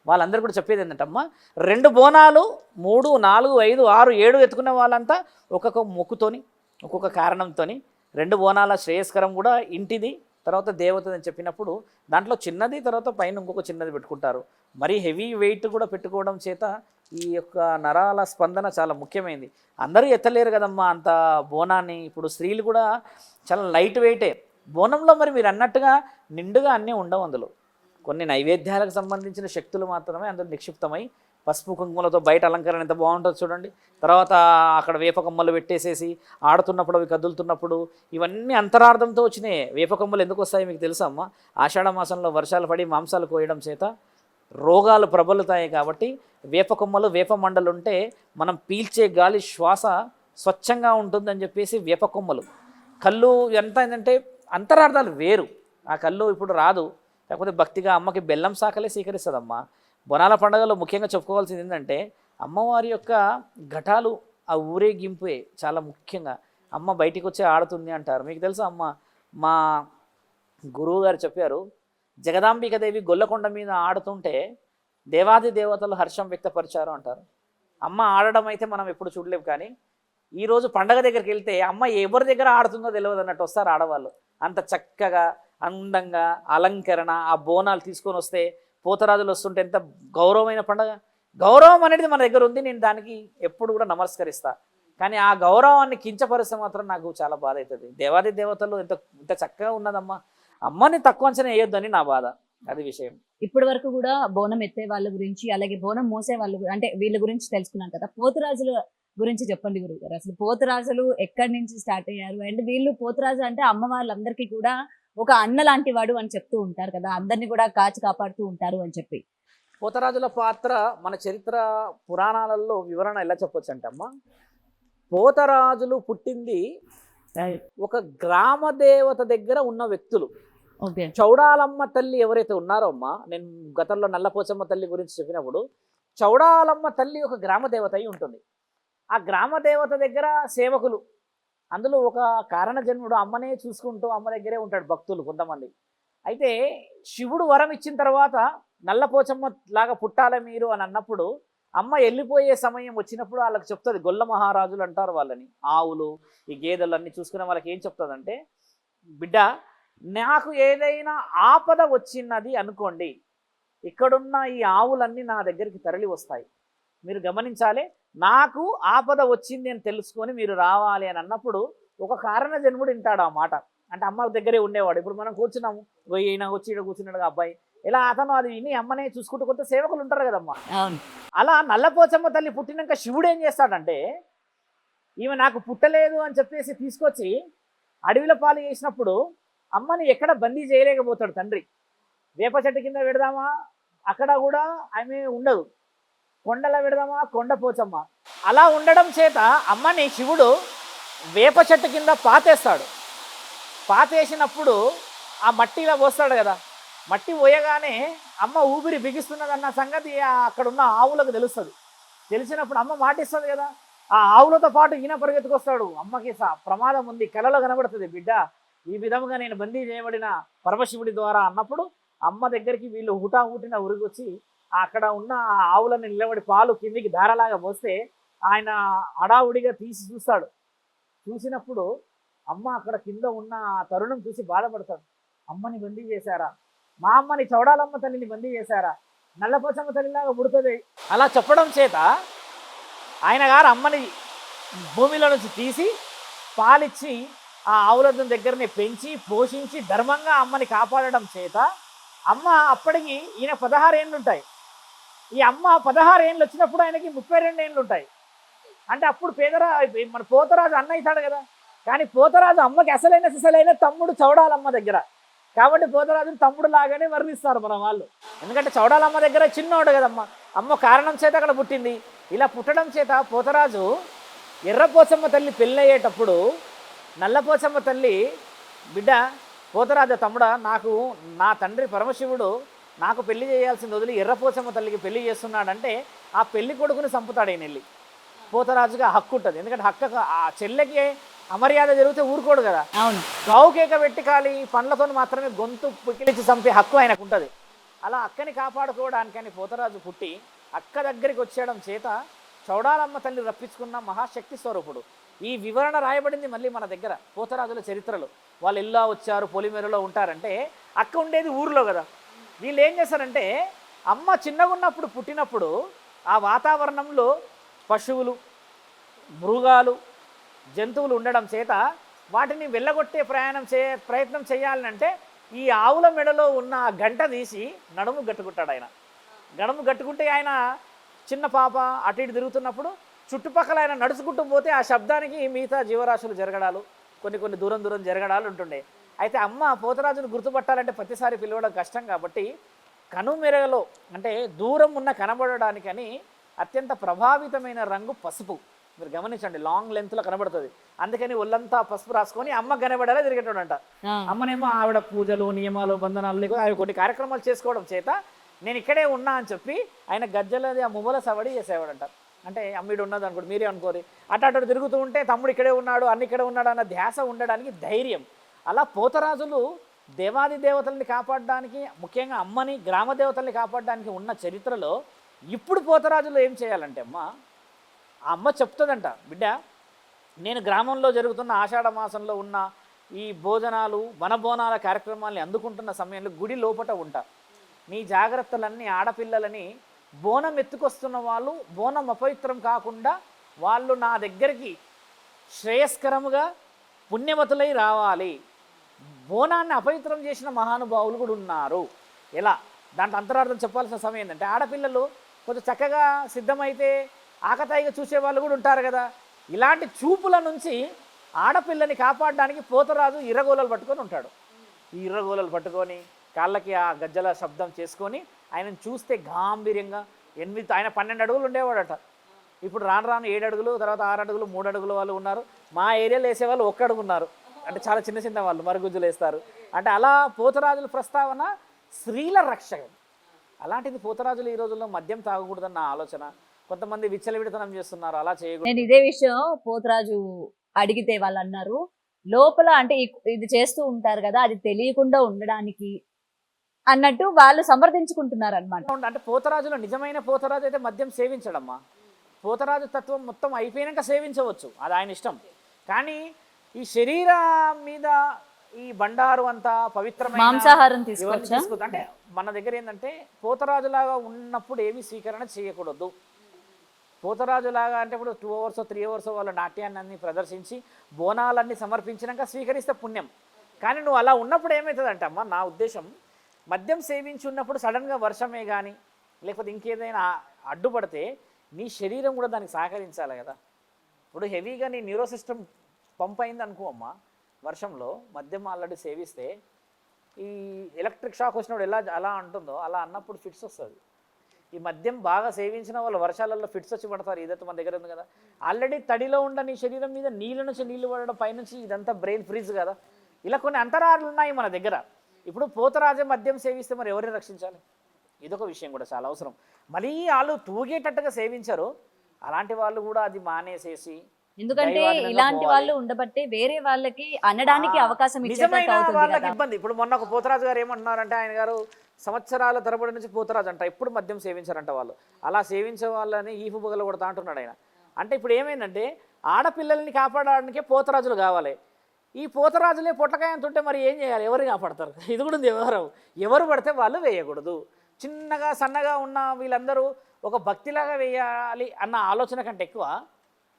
వాళ్ళందరూ కూడా చెప్పేది ఏంటంటమ్మా, 2 బోనాలు 3, 4, 5, 6, 7 ఎత్తుకునే వాళ్ళంతా ఒక్కొక్క మొక్కుతోని ఒక్కొక్క కారణంతో 2 బోనాల శ్రేయస్కరం కూడా ఇంటిది, తర్వాత దేవతది అని చెప్పినప్పుడు దాంట్లో చిన్నది తర్వాత పైన ఇంకొక చిన్నది పెట్టుకుంటారు. మరీ హెవీ వెయిట్ కూడా పెట్టుకోవడం చేత ఈ యొక్క నరాల స్పందన చాలా ముఖ్యమైనది. అందరూ ఎత్తలేరు కదమ్మా అంత బోనాన్ని. ఇప్పుడు స్త్రీలు కూడా చాలా లైట్ వెయిటే బోనంలో. మరి మీరు అన్నట్టుగా నిండుగా అన్నీ ఉండవు. అందులో కొన్ని నైవేద్యాలకు సంబంధించిన శక్తులు మాత్రమే అందులో నిక్షిప్తమై, పసుపు కుంకుమలతో బయట అలంకరణ ఎంత బాగుంటుందో చూడండి. తర్వాత అక్కడ వేపకొమ్మలు పెట్టేసేసి ఆడుతున్నప్పుడు అవి కదులుతున్నప్పుడు ఇవన్నీ అంతరార్థంతో వచ్చినాయి. వేపకొమ్మలు ఎందుకు వస్తాయి మీకు తెలుసా అమ్మ? ఆషాఢ మాసంలో వర్షాలు పడి మాంసాలు కోయడం చేత రోగాలు ప్రబలుతాయి కాబట్టి వేపకొమ్మలు వేపమండలు ఉంటే మనం పీల్చే గాలి శ్వాస స్వచ్ఛంగా ఉంటుందని చెప్పేసి వేపకొమ్మలు. కళ్ళు ఎంత ఏంటంటే అంతరార్థాలు వేరు. ఆ కళ్ళు ఇప్పుడు రాదు, లేకపోతే భక్తిగా అమ్మకి బెల్లం శాఖలే స్వీకరిస్తుందమ్మా. బోనాల పండుగలో ముఖ్యంగా చెప్పుకోవాల్సింది ఏంటంటే అమ్మవారి యొక్క ఘటాలు, ఆ ఊరేగింపే చాలా ముఖ్యంగా. అమ్మ బయటికి వచ్చి ఆడుతుంది అంటారు. మీకు తెలుసా అమ్మ, మా గురువు గారు చెప్పారు, జగదాంబిక దేవి గొల్లకొండ మీద ఆడుతుంటే దేవాది దేవతలు హర్షం వ్యక్తపరిచారు అంటారు. అమ్మ ఆడడం అయితే మనం ఎప్పుడు చూడలేము, కానీ ఈరోజు పండగ దగ్గరికి వెళ్తే అమ్మ ఎవరి దగ్గర ఆడుతుందో తెలియదు అన్నట్టు వస్తారు ఆడవాళ్ళు. అంత చక్కగా అందంగా అలంకరణ, ఆ బోనాలు తీసుకొని వస్తే పోతరాజులు వస్తుంటే ఎంత గౌరవమైన పండగ. గౌరవం అనేది మన దగ్గర ఉంది, నేను దానికి ఎప్పుడు కూడా నమస్కరిస్తా. కానీ ఆ గౌరవాన్ని కించపరిస్తే మాత్రం నాకు చాలా బాధ అవుతుంది. దేవాది దేవతలు ఎంత ఇంత చక్కగా ఉన్నదమ్మా, అమ్మని తక్కువ అంచనా వేయొద్దని నా బాధ, అది విషయం. ఇప్పటి వరకు కూడా బోనం ఎత్తే వాళ్ళ గురించి, అలాగే బోనం మోసే వాళ్ళ అంటే వీళ్ళ గురించి తెలుసుకున్నాం కదా. పోతురాజుల గురించి చెప్పండి గురువు గారు. అసలు పోతురాజులు ఎక్కడి నుంచి స్టార్ట్ అయ్యారు? అండ్ వీళ్ళు పోతురాజు అంటే అమ్మ వాళ్ళందరికీ కూడా ఒక అన్న లాంటి వాడు అని చెప్తూ ఉంటారు కదా, అందరినీ కూడా కాచి కాపాడుతూ ఉంటారు అని చెప్పి. పోతరాజుల పాత్ర మన చరిత్ర పురాణాలలో వివరణ ఎలా చెప్పొచ్చు అంటే అమ్మ, పోతరాజులు పుట్టింది ఒక గ్రామ దేవత దగ్గర ఉన్న వ్యక్తులు. ఓకే. చౌడాలమ్మ తల్లి ఎవరైతే ఉన్నారో అమ్మ, నేను గతంలో నల్లపోచమ్మ తల్లి గురించి చెప్పినప్పుడు, చౌడాలమ్మ తల్లి ఒక గ్రామ దేవత అయి ఉంటుంది. ఆ గ్రామ దేవత దగ్గర సేవకులు, అందులో ఒక కారణ జన్ముడు అమ్మనే చూసుకుంటూ అమ్మ దగ్గరే ఉంటాడు భక్తులు కొంతమంది. అయితే శివుడు వరం ఇచ్చిన తర్వాత నల్లపోచమ్మ లాగా పుట్టాలి మీరు అని అన్నప్పుడు, అమ్మ వెళ్ళిపోయే సమయం వచ్చినప్పుడు వాళ్ళకి చెప్తుంది, గొల్ల మహారాజులు అంటారు వాళ్ళని, ఆవులు ఈ గేదెలు అన్నీ చూసుకునే వాళ్ళకి ఏం చెప్తుందంటే, బిడ్డ నాకు ఏదైనా ఆపద వచ్చినది అనుకోండి, ఇక్కడున్న ఈ ఆవులన్నీ నా దగ్గరికి తరలి వస్తాయి, మీరు గమనించాలి, నాకు ఆపద వచ్చింది అని తెలుసుకొని మీరు రావాలి అని అన్నప్పుడు ఒక కారణ జన్ముడు వింటాడు ఆ మాట. అంటే అమ్మ దగ్గరే ఉండేవాడు. ఇప్పుడు మనం కూర్చున్నాము, ఈయన వచ్చి ఇక్కడ కూర్చున్నాడు అబ్బాయి, ఇలా అతను అది విని అమ్మనే చూసుకుంటూ కొంత సేవకులు ఉంటారు కదమ్మా. అలా నల్లపోచమ్మ తల్లి పుట్టినాక శివుడు ఏం చేస్తాడంటే, ఈమె నాకు పుట్టలేదు అని చెప్పేసి తీసుకొచ్చి అడవిలో పాలు చేసినప్పుడు అమ్మని ఎక్కడ బందీ చేయలేకపోతాడు తండ్రి. వేప చెట్టు కింద పెడదామా, అక్కడ కూడా ఆమె ఉండదు. కొండలో పెడదామా, కొండ పోచమ్మ. అలా ఉండడం చేత అమ్మని శివుడు వేప చెట్టు కింద పాతేస్తాడు. పాతేసినప్పుడు ఆ మట్టిలో పోస్తాడు కదా, మట్టి పోయగానే అమ్మ ఊపిరి బిగిస్తున్నదన్న సంగతి అక్కడ ఉన్న ఆవులకు తెలుస్తుంది. తెలిసినప్పుడు అమ్మ మాటిస్తుంది కదా, ఆ ఆవులతో పాటు ఈయన పరిగెత్తుకొస్తాడు. అమ్మకి ప్రమాదం ఉంది, కలలో కనబడుతుంది, బిడ్డ ఈ విధంగా నేను బందీ చేయబడిన పరమశివుడి ద్వారా అన్నప్పుడు అమ్మ దగ్గరికి వీళ్ళు హుటాహుటిన ఉరిగొచ్చి అక్కడ ఉన్న ఆవులను నిలబడి పాలు కిందికి ధారలాగా పోస్తే ఆయన హడావుడిగా తీసి చూస్తాడు. చూసినప్పుడు అమ్మ అక్కడ కింద ఉన్న తరుణం చూసి బాధపడతాడు. అమ్మని బందీ చేశారా, మా అమ్మని చౌడాలమ్మ తల్లిని బందీ చేశారా, నల్లపోచమ్మ తల్లిలాగా పుడుతుంది అలా చెప్పడం చేత ఆయన గారు అమ్మని భూమిలో నుంచి తీసి పాలిచ్చి ఆ ఆవుల దగ్గరనే పెంచి పోషించి ధర్మంగా అమ్మని కాపాడడం చేత అమ్మ అప్పటికి ఈయన 16 ఏళ్ళు ఉంటాయి. ఈ అమ్మ 16 ఏళ్ళు వచ్చినప్పుడు ఆయనకి 32 ఏళ్ళు ఉంటాయి. అంటే అప్పుడు మన పోతరాజు అన్న అవుతాడు కదా, కానీ పోతరాజు అమ్మకి అసలైన తమ్ముడు చౌడాలమ్మ దగ్గర. కాబట్టి పోతరాజుని తమ్ముడు లాగానే వర్ణిస్తారు మన వాళ్ళు. ఎందుకంటే చౌడాలమ్మ దగ్గర చిన్నోడు కదమ్మ, అమ్మ కారణం చేత అక్కడ పుట్టింది. ఇలా పుట్టడం చేత పోతరాజు ఎర్రపోచమ్మ తల్లి పెళ్ళయ్యేటప్పుడు నల్లపోచమ్మ తల్లి, బిడ్డ పోతరాజు తమ్ముడా, నాకు నా తండ్రి పరమశివుడు నాకు పెళ్లి చేయాల్సింది వదిలి ఎర్రపోచమ్మ తల్లికి పెళ్లి చేస్తున్నాడంటే ఆ పెళ్లి కొడుకుని చంపుతాడు ఈయన వెళ్ళి. పోతరాజుగా హక్కు ఉంటుంది, ఎందుకంటే ఆ చెల్లెకి అమర్యాద జరిగితే ఊరుకోడు కదా. అవును, గావుకేక పెట్టి కాలి పండ్లతో మాత్రమే గొంతు పికిలిచ్చి చంపే హక్కు ఆయనకు ఉంటుంది. అలా అక్కని కాపాడుకోవడానికని పోతరాజు పుట్టి అక్క దగ్గరికి వచ్చేయడం చేత చౌడాలమ్మ తల్లి రప్పించుకున్న మహాశక్తి స్వరూపుడు. ఈ వివరణ రాయబడింది మళ్ళీ మన దగ్గర పోతరాజుల చరిత్రలో. వాళ్ళు ఎలా వచ్చారు, పొలిమేరలో ఉంటారంటే అక్క ఉండేది ఊరిలో కదా. వీళ్ళు ఏం చేస్తారంటే, అమ్మ చిన్నగా ఉన్నప్పుడు పుట్టినప్పుడు ఆ వాతావరణంలో పశువులు, మృగాలు, జంతువులు ఉండడం చేత వాటిని వెళ్ళగొట్టే ప్రయత్నం చేయాలంటే ఈ ఆవుల మెడలో ఉన్న గంట తీసి నడుము గట్టుకుంటాడు ఆయన. నడుము గట్టుకుంటే ఆయన చిన్న పాప అటు ఇటు తిరుగుతున్నప్పుడు చుట్టుపక్కల ఆయన నడుచుకుంటూ పోతే ఆ శబ్దానికి మిగతా జీవరాశులు జరగడాలు, కొన్ని దూరం జరగడాలు ఉంటుండే. అయితే అమ్మ పోతరాజును గుర్తుపట్టాలంటే ప్రతిసారి పిలవడం కష్టం కాబట్టి కనుమెరగలో అంటే దూరం ఉన్న కనబడడానికని అత్యంత ప్రభావితమైన రంగు పసుపు. మీరు గమనించండి, లాంగ్ లెంత్లో కనబడుతుంది. అందుకని ఒళ్ళంతా పసుపు రాసుకొని అమ్మ కనబడేలా తిరిగేటోడంట. అమ్మనేమో ఆవిడ పూజలు, నియమాలు, బంధనాలు లేకపోతే అవి కొన్ని కార్యక్రమాలు చేసుకోవడం చేత నేను ఇక్కడే ఉన్నా అని చెప్పి ఆయన గజ్జలది ఆ మువ్వల సవడి చేసేవాడంట. అంటే అమ్మిడు ఉన్నది అనుకోండి, మీరే అనుకోరి, అటు తిరుగుతూ ఉంటే తమ్ముడు ఇక్కడే ఉన్నాడు, అన్ని ఇక్కడే ఉన్నాడు అన్న ధ్యాస ఉండడానికి ధైర్యం. అలా పోతరాజులు దేవాది దేవతల్ని కాపాడడానికి, ముఖ్యంగా అమ్మని గ్రామ దేవతల్ని కాపాడడానికి ఉన్న చరిత్రలో ఇప్పుడు పోతరాజులు ఏం చేయాలంటే అమ్మ, ఆ అమ్మ చెప్తుందంట, బిడ్డ నేను గ్రామంలో జరుగుతున్న ఆషాఢ మాసంలో ఉన్న ఈ భోజనాలు వనబోనాల కార్యక్రమాల్ని అందుకుంటున్న సమయంలో గుడి లోపట ఉంటా. నీ జాగ్రత్తలన్నీ ఆడపిల్లలని బోనం ఎత్తుకొస్తున్న వాళ్ళు బోనం అపవిత్రం కాకుండా వాళ్ళు నా దగ్గరికి శ్రేయస్కరముగా పుణ్యవతులై రావాలి. బోనాన్ని అపవిత్రం చేసిన మహానుభావులు కూడా ఉన్నారు. ఎలా దాంట్లో అంతరార్థం చెప్పాల్సిన సమయం ఏంటంటే, ఆడపిల్లలు కొంచెం చక్కగా సిద్ధమైతే ఆకతాయిగా చూసేవాళ్ళు కూడా ఉంటారు కదా. ఇలాంటి చూపుల నుంచి ఆడపిల్లని కాపాడడానికి పోతరాజు ఇర్రగోలలు పట్టుకొని ఉంటాడు. ఈ ఇర్రగోలలు పట్టుకొని కాళ్ళకి ఆ గజ్జల శబ్దం చేసుకొని ఆయనను చూస్తే గాంభీర్యంగా ఆయన 12 అడుగులు ఉండేవాడట. ఇప్పుడు రాను రాను 7 అడుగులు, తర్వాత 6 అడుగులు, 3 అడుగుల వాళ్ళు ఉన్నారు. మా ఏరియాలో వేసేవాళ్ళు 1 అడుగు ఉన్నారు. అంటే చాలా చిన్న చిన్న వాళ్ళు మరుగుజ్జులు వేస్తారు. అంటే అలా పోతరాజుల ప్రస్తావన స్త్రీల రక్షణ. అలాంటిది పోతరాజులు ఈ రోజుల్లో మద్యం తాగకూడదన్న ఆలోచన. కొంతమంది విచ్చలవిడతనం చేస్తున్నారు, అలా చేయకూడదు. నేను ఇదే విషయం పోతరాజు అడిగితే వాళ్ళు అన్నారు, లోపల అంటే ఇది చేస్తూ ఉంటారు కదా, అది తెలియకుండా ఉండడానికి అన్నట్టు వాళ్ళు సమర్థించుకుంటున్నారు అనమాట. అంటే పోతరాజులో నిజమైన పోతరాజు అయితే మద్యం సేవించడమ్మా. పోతరాజు తత్వం మొత్తం అయిపోయినాక సేవించవచ్చు, అది ఆయన ఇష్టం. కానీ ఈ శరీరం మీద ఈ బండారు అంతా పవిత్రమైన మాంసాహారం అంటే మన దగ్గర ఏంటంటే పోతరాజులాగా ఉన్నప్పుడు ఏమీ స్వీకరణ చేయకూడదు. పోతరాజులాగా అంటే ఇప్పుడు 2 అవర్స్ 3 అవర్స్ వాళ్ళ నాట్యాన్ని అన్ని ప్రదర్శించి బోనాలన్నీ సమర్పించినాక స్వీకరిస్తే పుణ్యం. కానీ నువ్వు అలా ఉన్నప్పుడు ఏమవుతుందంటే అమ్మ, నా ఉద్దేశం మద్యం సేవించి ఉన్నప్పుడు సడన్గా వర్షమే కానీ లేకపోతే ఇంకేదైనా అడ్డుపడితే నీ శరీరం కూడా దానికి సహకరించాలి కదా. ఇప్పుడు హెవీగా నీ న్యూరో సిస్టమ్ పంప్ అయింది అనుకో అమ్మ, వర్షంలో మద్యం ఆల్రెడీ సేవిస్తే ఈ ఎలక్ట్రిక్ షాక్ వచ్చినప్పుడు అలా అంటుందో అలా అన్నప్పుడు ఫిట్స్ వస్తుంది. ఈ మద్యం బాగా సేవించిన వాళ్ళు వర్షాలలో ఫిట్స్ వచ్చి పడతారు. ఇదైతే మన దగ్గర ఉంది కదా. ఆల్రెడీ తడిలో ఉన్న నీ శరీరం మీద నీళ్ళ నుంచి నీళ్లు పడడం, పైనుంచి ఇదంతా బ్రెయిన్ ఫ్రీజ్ కదా. ఇలా కొన్ని అంతరాలు ఉన్నాయి మన దగ్గర. ఇప్పుడు పోతరాజే మద్యం సేవిస్తే మరి ఎవరిని రక్షించాలి? ఇదొక విషయం కూడా చాలా అవసరం. మరీ వాళ్ళు తూగేటట్టుగా సేవించరు, అలాంటి వాళ్ళు కూడా అది మానేసేసి, ఎందుకంటే ఇలాంటి వాళ్ళు ఉండబట్టే వేరే వాళ్ళకి అనడానికి అవకాశం నిజమైన వాళ్ళకి ఇబ్బంది. ఇప్పుడు మొన్న ఒక పోతరాజు గారు ఏమంటున్నారంటే, ఆయన గారు సంవత్సరాల తరబడి నుంచి పోతరాజు అంట ఎప్పుడు మద్యం సేవించారంట వాళ్ళు. అలా సేవించే వాళ్ళని ఈపు బుగలు కొడతా అంటున్నాడు ఆయన. అంటే ఇప్పుడు ఏమైందంటే ఆడపిల్లల్ని కాపాడడానికే పోతరాజులు కావాలి. ఈ పోతరాజులే పొట్లకాయ అంటుంటే మరి ఏం చేయాలి? ఎవరు కాపాడతారు? ఇది కూడా ఉంది వ్యవహారం. ఎవరు పడితే వాళ్ళు వేయకూడదు. చిన్నగా సన్నగా ఉన్న వీళ్ళందరూ ఒక భక్తిలాగా వేయాలి అన్న ఆలోచన కంటే ఎక్కువ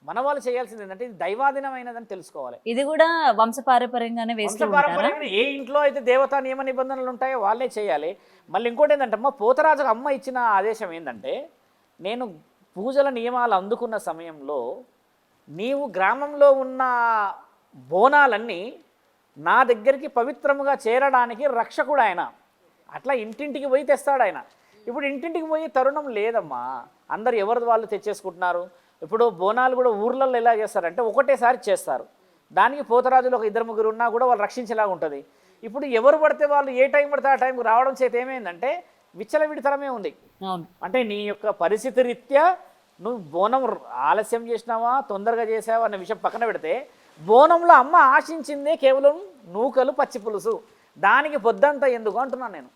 మన వాళ్ళు చేయాల్సింది ఏంటంటే ఇది దైవాధీనమైనదని తెలుసుకోవాలి. ఇది కూడా వంశపారంపర్యంగానే వంశపారంపర్యంగా ఏ ఇంట్లో అయితే దేవతా నియమ నిబంధనలు ఉంటాయో వాళ్ళే చేయాలి. మళ్ళీ ఇంకోటి ఏంటంటే అమ్మ, పోతరాజుకు అమ్మ ఇచ్చిన ఆదేశం ఏంటంటే, నేను పూజల నియమాలు అందుకున్న సమయంలో నీవు గ్రామంలో ఉన్న బోనాలన్నీ నా దగ్గరికి పవిత్రముగా చేరడానికి రక్షకుడు ఆయన. అట్లా ఇంటింటికి పోయి తెస్తాడు ఆయన. ఇప్పుడు ఇంటింటికి పోయి తరుణం లేదమ్మా, అందరు ఎవరిది వాళ్ళు తెచ్చేసుకుంటున్నారు. ఇప్పుడు బోనాలు కూడా ఊర్లలో ఎలా చేస్తారంటే ఒకటేసారి చేస్తారు. దానికి పోతరాజులు ఒక 2-3 ఉన్నా కూడా వాళ్ళు రక్షించేలాగా ఉంటుంది. ఇప్పుడు ఎవరు పడితే వాళ్ళు ఏ టైం పడితే ఆ టైంకి రావడం చేత ఏమైందంటే విచ్చలవిడితనమే ఉంది. అంటే నీ యొక్క పరిస్థితి రీత్యా నువ్వు బోనం ఆలస్యం చేసినావా తొందరగా చేసావా అన్న విషయం పక్కన పెడితే, బోనంలో అమ్మ ఆశించిందే కేవలం నూకలు, పచ్చి పులుసు. దానికి పొద్దంతా ఎందుకు అంటున్నాను నేను.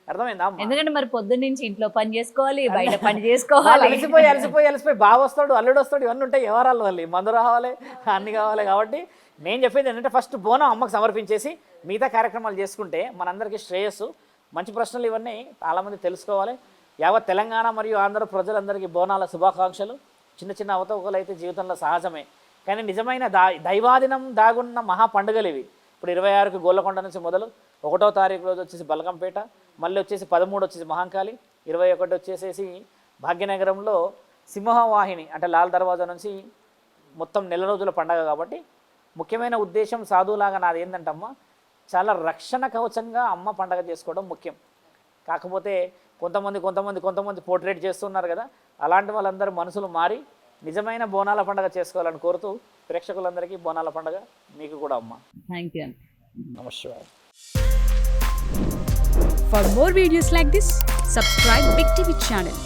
అర్థమైందా? ఎందుకంటే మరి పొద్దున్న నుంచి ఇంట్లో పని చేసుకోవాలి, బయట పని చేసుకోవాలి, అలసిపోయి బావ వస్తాడు, అల్లుడు వస్తాడు, ఇవన్నీ ఉంటాయి. ఎవరాలు వాళ్ళు మందు రావాలి, అన్ని కావాలి. కాబట్టి నేను చెప్పేది ఏంటంటే ఫస్ట్ బోనం అమ్మకు సమర్పించేసి మిగతా కార్యక్రమాలు చేసుకుంటే మనందరికీ శ్రేయస్సు. మంచి ప్రశ్నలు ఇవన్నీ చాలామంది తెలుసుకోవాలి. యావత్ తెలంగాణ మరియు ఆంధ్ర ప్రజలందరికీ బోనాల శుభాకాంక్షలు. చిన్న చిన్న అవతవకలు అయితే జీవితంలో సహజమే, కానీ నిజమైన దైవాధీనం దాగున్న మహా పండుగలు ఇవి. ఇప్పుడు 26కి గోళ్ళకొండ నుంచి మొదలు, 1వ తారీఖు రోజు వచ్చేసి బల్కంపేట, మళ్ళీ వచ్చేసి 13 వచ్చేసి మహంకాళి, 21 వచ్చేసేసి భాగ్యనగరంలో సింహవాహిని అంటే లాల్ దర్వాజా నుంచి మొత్తం నెల రోజుల పండగ. కాబట్టి ముఖ్యమైన ఉద్దేశం సాధువులాగా నాది ఏంటంటమ్మా, చాలా రక్షణ కవచంగా అమ్మ పండగ చేసుకోవడం ముఖ్యం. కాకపోతే కొంతమంది పోర్ట్రేట్ చేస్తున్నారు కదా, అలాంటి వాళ్ళందరూ మనసులు మారి నిజమైన బోనాల పండుగ చేసుకోవాలని కోరుతూ ప్రేక్షకులందరికీ బోనాల పండుగ, మీకు కూడా అమ్మ. Thank you. నమస్తే. For more videos like this, subscribe Big TV channel.